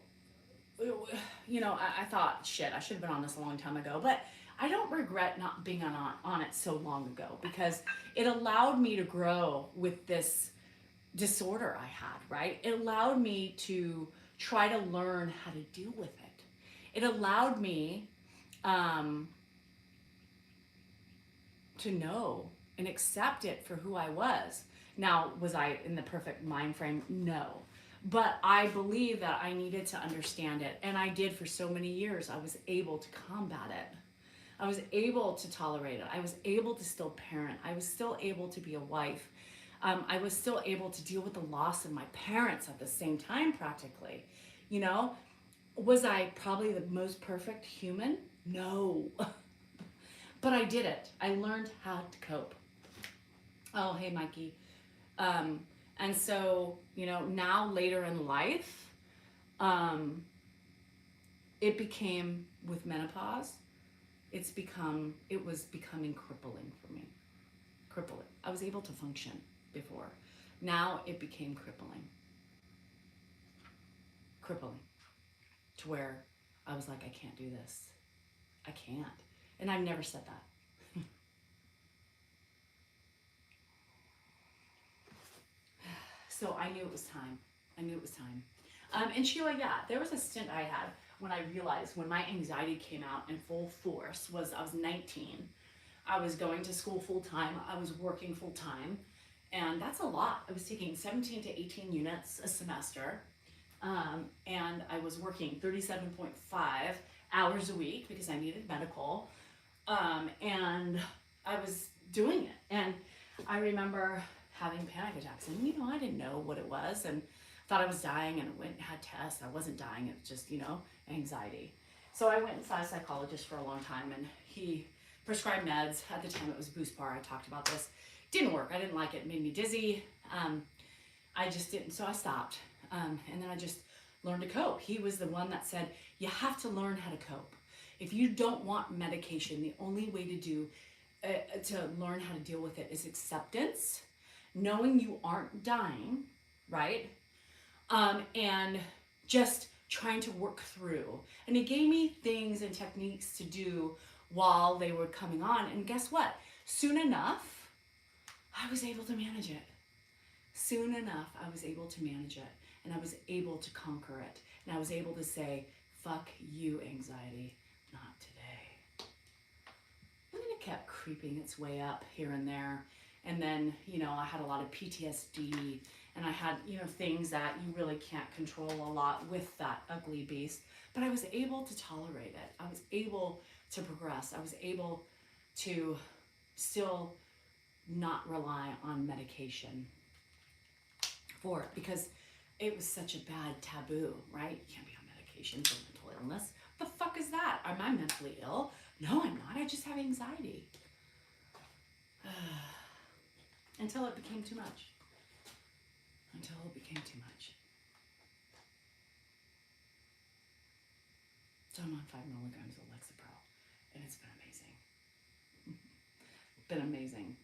thought, shit, I should have been on this a long time ago, but I don't regret not being on it so long ago, because it allowed me to grow with this disorder I had, right? It allowed me to try to learn how to deal with it. It allowed me to know and accept it for who I was. Now, was I in the perfect mind frame? No. But I believe that I needed to understand it, and I did for so many years. I was able to combat it. I was able to tolerate it. I was able to still parent. I was still able to be a wife. I was still able to deal with the loss of my parents at the same time, practically. Was I probably the most perfect human? No. But I did it. I learned how to cope. Oh, hey, Mikey. And so, now later in life, it became, with menopause, it was becoming crippling for me. Crippling. I was able to function before. Now it became crippling. Crippling. To where I was like, I can't do this. I can't. And I've never said that. So I knew it was time. And Sheila, yeah, there was a stint I had when I realized when my anxiety came out in full force I was 19. I was going to school full time. I was working full time. And that's a lot. I was taking 17 to 18 units a semester. And I was working 37.5 hours a week because I needed medical. And I was doing it. And I remember having panic attacks. And, I didn't know what it was and thought I was dying, and went and had tests. I wasn't dying. It was just, anxiety. So I went and saw a psychologist for a long time, and he prescribed meds. At the time it was Boost Bar. I talked about this. Didn't work. I didn't like it. It made me dizzy. I just didn't, so I stopped. And then I just learned to cope. He was the one that said, you have to learn how to cope. If you don't want medication, the only way to learn how to deal with it is acceptance, knowing you aren't dying, right? And just trying to work through. And he gave me things and techniques to do while they were coming on. And guess what? Soon enough, I was able to manage it. Soon enough, I was able to manage it. And I was able to conquer it. And I was able to say, fuck you, anxiety, not today. And then it kept creeping its way up here and there. And then, I had a lot of PTSD. And I had, things that you really can't control a lot with that ugly beast. But I was able to tolerate it. I was able to progress. I was able to still not rely on medication for it, because it was such a bad taboo, right? You can't be on medication for mental illness. The fuck is that? Am I mentally ill? No, I'm not. I just have anxiety. Until it became too much. So I'm on 5 milligrams of Lexapro, and it's been amazing.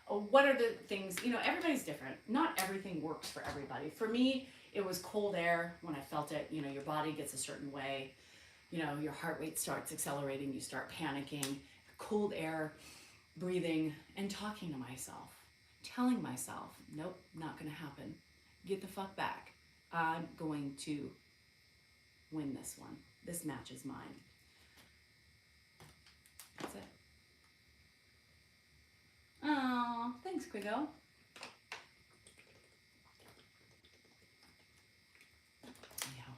What are the things, everybody's different. Not everything works for everybody. For me, it was cold air. When I felt it, your body gets a certain way. Your heart rate starts accelerating. You start panicking. Cold air, breathing, and talking to myself. Telling myself, nope, not going to happen. Get the fuck back. I'm going to win this one. This match is mine. That's it. Oh, thanks, Quigo. Yeah,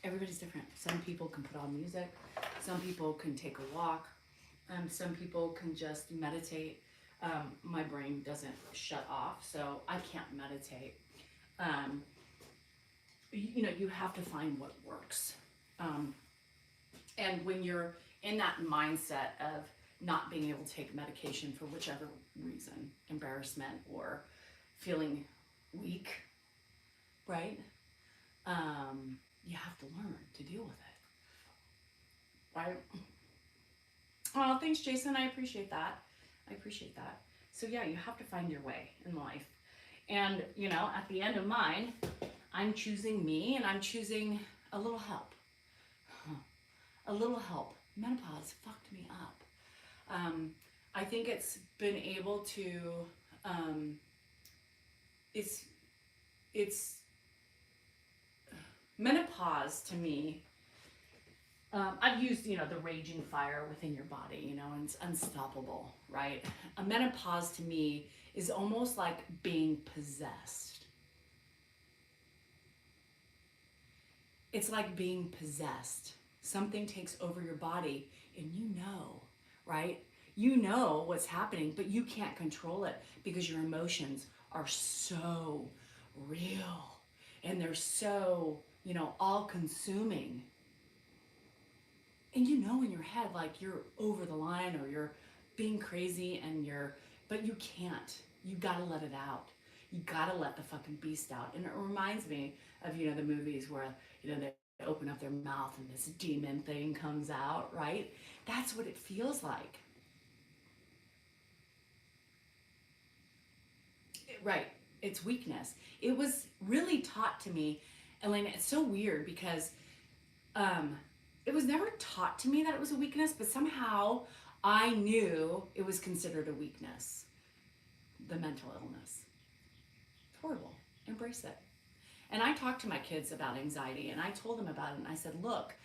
everybody's different. Some people can put on music. Some people can take a walk. Some people can just meditate. My brain doesn't shut off, so I can't meditate. You have to find what works. And when you're in that mindset of not being able to take medication for whichever reason, embarrassment or feeling weak, right? You have to learn to deal with it, right? Oh, thanks, Jason. I appreciate that. So yeah, you have to find your way in life. And, at the end of mine, I'm choosing me, and I'm choosing a little help. A little help. Menopause fucked me up. I think it's been able to, it's menopause to me. I've used, the raging fire within your body, and it's unstoppable, right? A menopause to me is almost like being possessed. It's like being possessed. Something takes over your body, and right? You know what's happening, but you can't control it because your emotions are so real, and they're so, all consuming. And in your head, like you're over the line or you're being crazy but you can't. You gotta let it out. You gotta let the fucking beast out. And it reminds me of, the movies where, they open up their mouth and this demon thing comes out, right? That's what it feels like. Right. It's weakness. It was really taught to me, Elena, it's so weird because, it was never taught to me that it was a weakness, but somehow I knew it was considered a weakness. The mental illness. It's horrible. Embrace it. And I talked to my kids about anxiety, and I told them about it, and I said, look,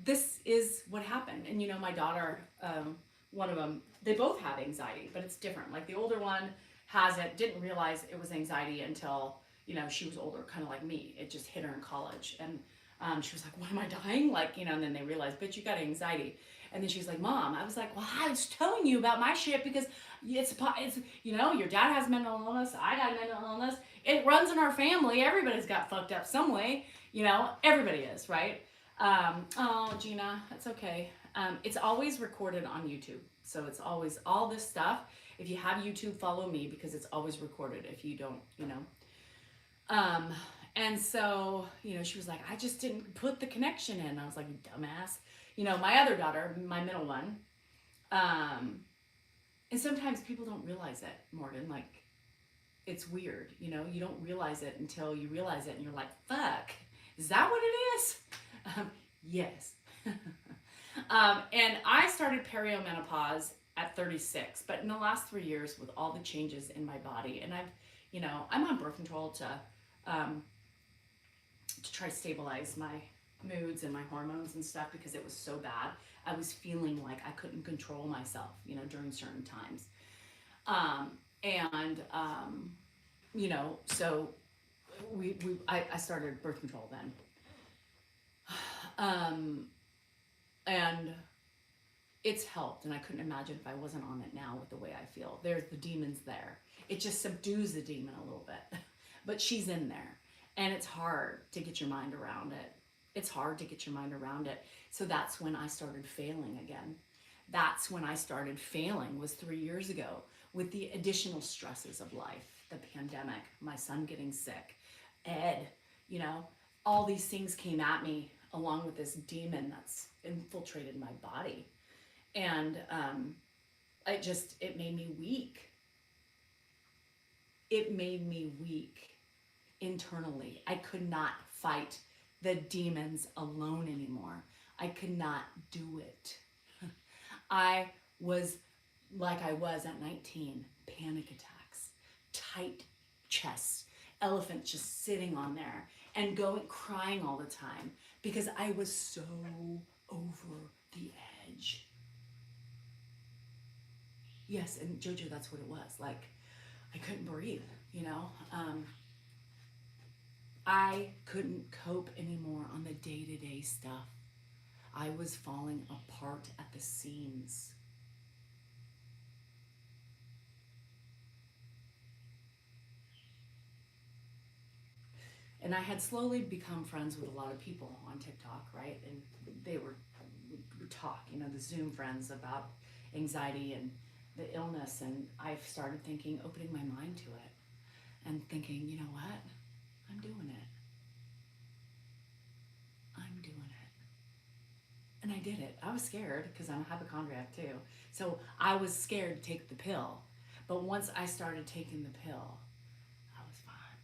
this is what happened. And my daughter, one of them, they both have anxiety, but it's different. Like the older one has it, didn't realize it was anxiety until, she was older, kind of like me. It just hit her in college. And she was like, what, am I dying? And then they realized, bitch, you got anxiety. And then she was like, Mom, I was like, well, I was telling you about my shit because it's your dad has mental illness. I got mental illness. It runs in our family. Everybody's got fucked up some way. Everybody is, right? Oh, Gina, that's okay. It's always recorded on YouTube. So it's always all this stuff. If you have YouTube, follow me because it's always recorded. If you don't, and so, she was like, I just didn't put the connection in. I was like, dumbass. My other daughter, my middle one, and sometimes people don't realize it, Morgan, like, it's weird, you don't realize it until you realize it and you're like, fuck, is that what it is? Yes. And I started periomenopause at 36, but in the last 3 years with all the changes in my body, and I'm on birth control to try to stabilize my moods and my hormones and stuff because it was so bad. I was feeling like I couldn't control myself, during certain times. So I started birth control then. And it's helped, and I couldn't imagine if I wasn't on it now with the way I feel. There's the demons there. It just subdues the demon a little bit, but she's in there, and it's hard to get your mind around it. It's hard to get your mind around it. So that's when I started failing again. That's when I started failing, was 3 years ago, with the additional stresses of life, the pandemic, my son getting sick, Ed, all these things came at me along with this demon that's infiltrated my body. And it made me weak. It made me weak internally. I could not fight the demons alone anymore. I could not do it. I was like I was at 19, panic attacks, tight chests, elephant just sitting on there and crying all the time because I was so over the edge. Yes, and Jojo, that's what it was. Like, I couldn't breathe, I couldn't cope anymore on the day-to-day stuff. I was falling apart at the seams. And I had slowly become friends with a lot of people on TikTok, right? And they would talk, the Zoom friends about anxiety and the illness. And I started opening my mind to it and thinking, you know what? I'm doing it. I'm doing it. And I did it. I was scared because I'm a hypochondriac too. So I was scared to take the pill. But once I started taking the pill, I was fine.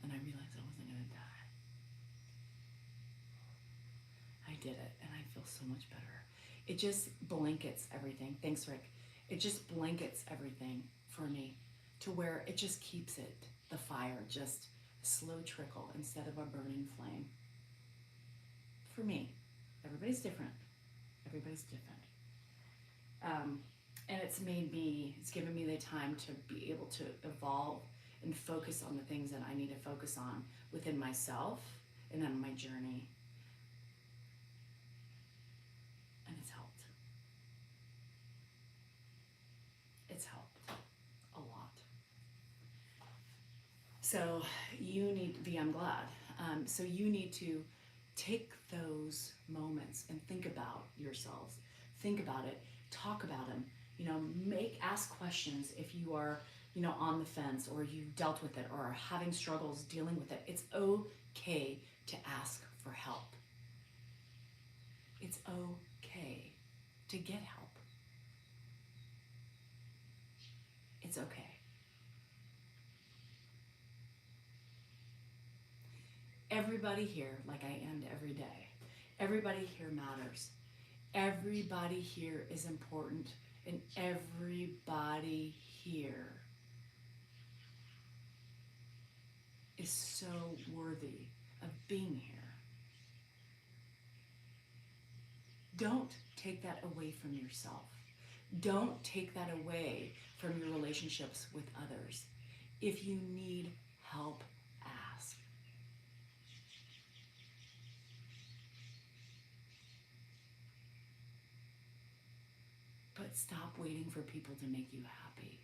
And I realized I wasn't going to die. I did it, and I feel so much better. It just blankets everything. Thanks, Rick. It just blankets everything for me to where it just keeps the fire, just a slow trickle instead of a burning flame. For me. Everybody's different. Everybody's different. And it's given me the time to be able to evolve and focus on the things that I need to focus on within myself and on my journey. And it's helped. It's helped a lot. So you need to be, I'm glad. So you need to take those moments and think about yourselves. Think about it. Talk about them. Ask questions if you are, on the fence or you've dealt with it or are having struggles dealing with it. It's okay to ask for help. It's okay to get help. It's okay. Everybody here, like I end every day, everybody here matters. Everybody here is important, and everybody here is so worthy of being here. Don't take that away from yourself. Don't take that away from your relationships with others. If you need help, ask. But stop waiting for people to make you happy.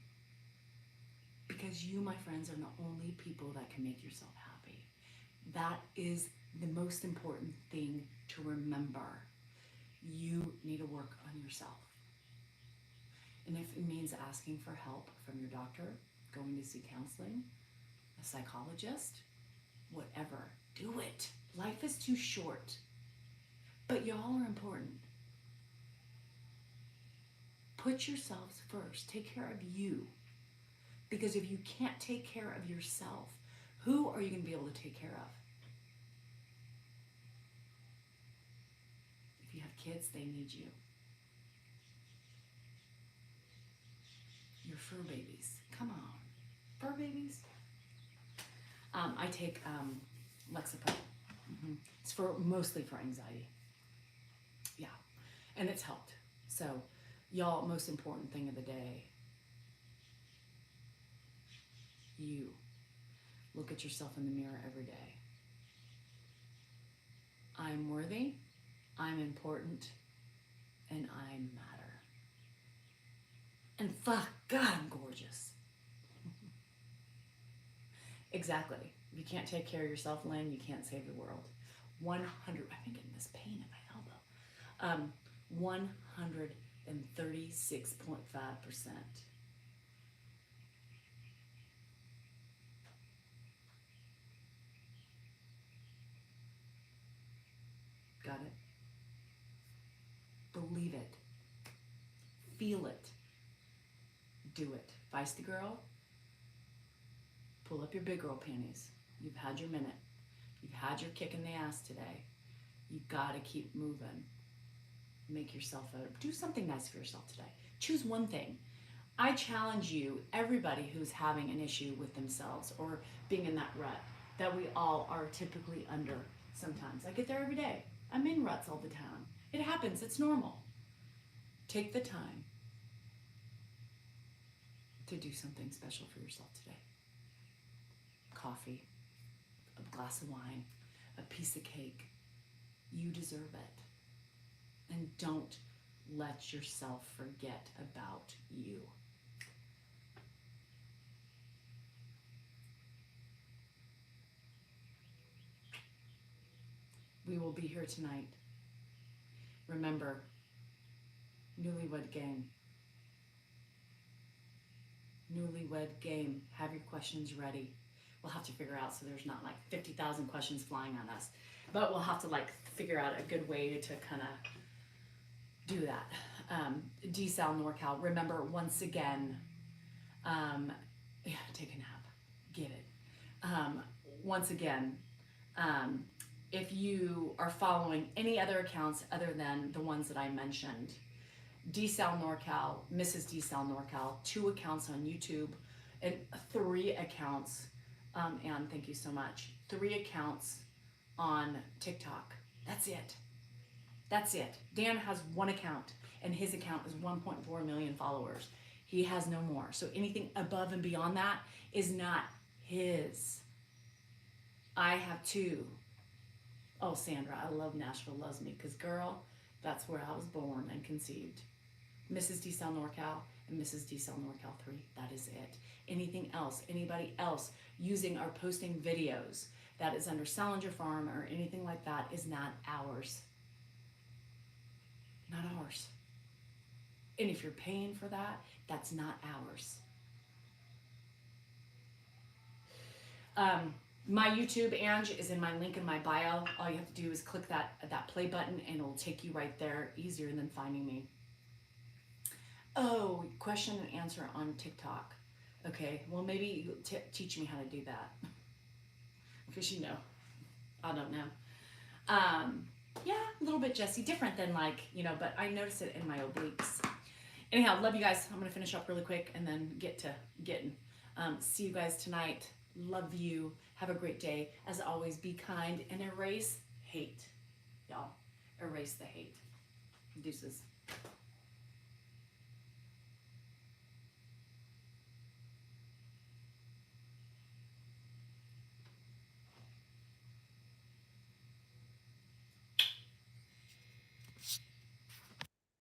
Because you, my friends, are the only people that can make yourself happy. That is the most important thing to remember. You need to work on yourself. And if it means asking for help from your doctor, going to see counseling, a psychologist, whatever, do it. Life is too short. But y'all are important. Put yourselves first. Take care of you. Because if you can't take care of yourself, who are you going to be able to take care of? If you have kids, they need you. Your fur babies. Come on. Fur babies? I take Lexapro. It's mostly for anxiety. Yeah. And it's helped. So, y'all, most important thing of the day, you look at yourself in the mirror every day. I'm worthy, I'm important, and I matter. And fuck, God, I'm gorgeous. Exactly. If you can't take care of yourself, Lynn, you can't save the world. 100, I've been getting this pain in my elbow. 136.5%. Got it? Believe it. Feel it. Do it. Feisty girl, pull up your big girl panties. You've had your minute. You've had your kick in the ass today. You gotta keep moving. Make yourself do something nice for yourself today. Choose one thing. I challenge you, everybody who's having an issue with themselves or being in that rut that we all are typically under sometimes. I get there every day. I'm in ruts all the time. It happens. It's normal. Take the time to do something special for yourself today. Coffee, a glass of wine, a piece of cake. You deserve it. And don't let yourself forget about you. We will be here tonight. Remember, Newlywed Game. Newlywed Game. Have your questions ready. We'll have to figure out so there's not like 50,000 questions flying on us. But we'll have to like figure out a good way to kind of do that. D-Sal NorCal. Remember, once again, take a nap. Get it. Once again, if you are following any other accounts other than the ones that I mentioned, D-Sal NorCal, Mrs. D-Sal NorCal, 2 accounts on YouTube, and 3 accounts, and thank you so much, 3 accounts on TikTok. That's it. That's it. Dan has 1 account, and his account is 1.4 million followers. He has no more. So anything above and beyond that is not his. I have 2. Oh, Sandra, I love Nashville Loves Me, because girl, that's where I was born and conceived. Mrs. D-Sal NorCal and Mrs. D-Sal NorCal 3. That is it. Anything else, anybody else using or posting videos that is under Salinger Farm or anything like that is not ours. Not ours. And if you're paying for that, that's not ours. My YouTube, Ange, is in my link in my bio. All you have to do is click that play button and it'll take you right there, easier than finding me. Oh, question and answer on TikTok. Okay, well maybe you teach me how to do that. Because you know, I don't know. Yeah, a little bit, Jesse, different than like, you know, but I notice it in my obliques. Anyhow, love you guys. I'm gonna finish up really quick and then get to getting. See you guys tonight. Love you. Have a great day. As always, be kind and erase hate. Y'all, erase the hate. Deuces.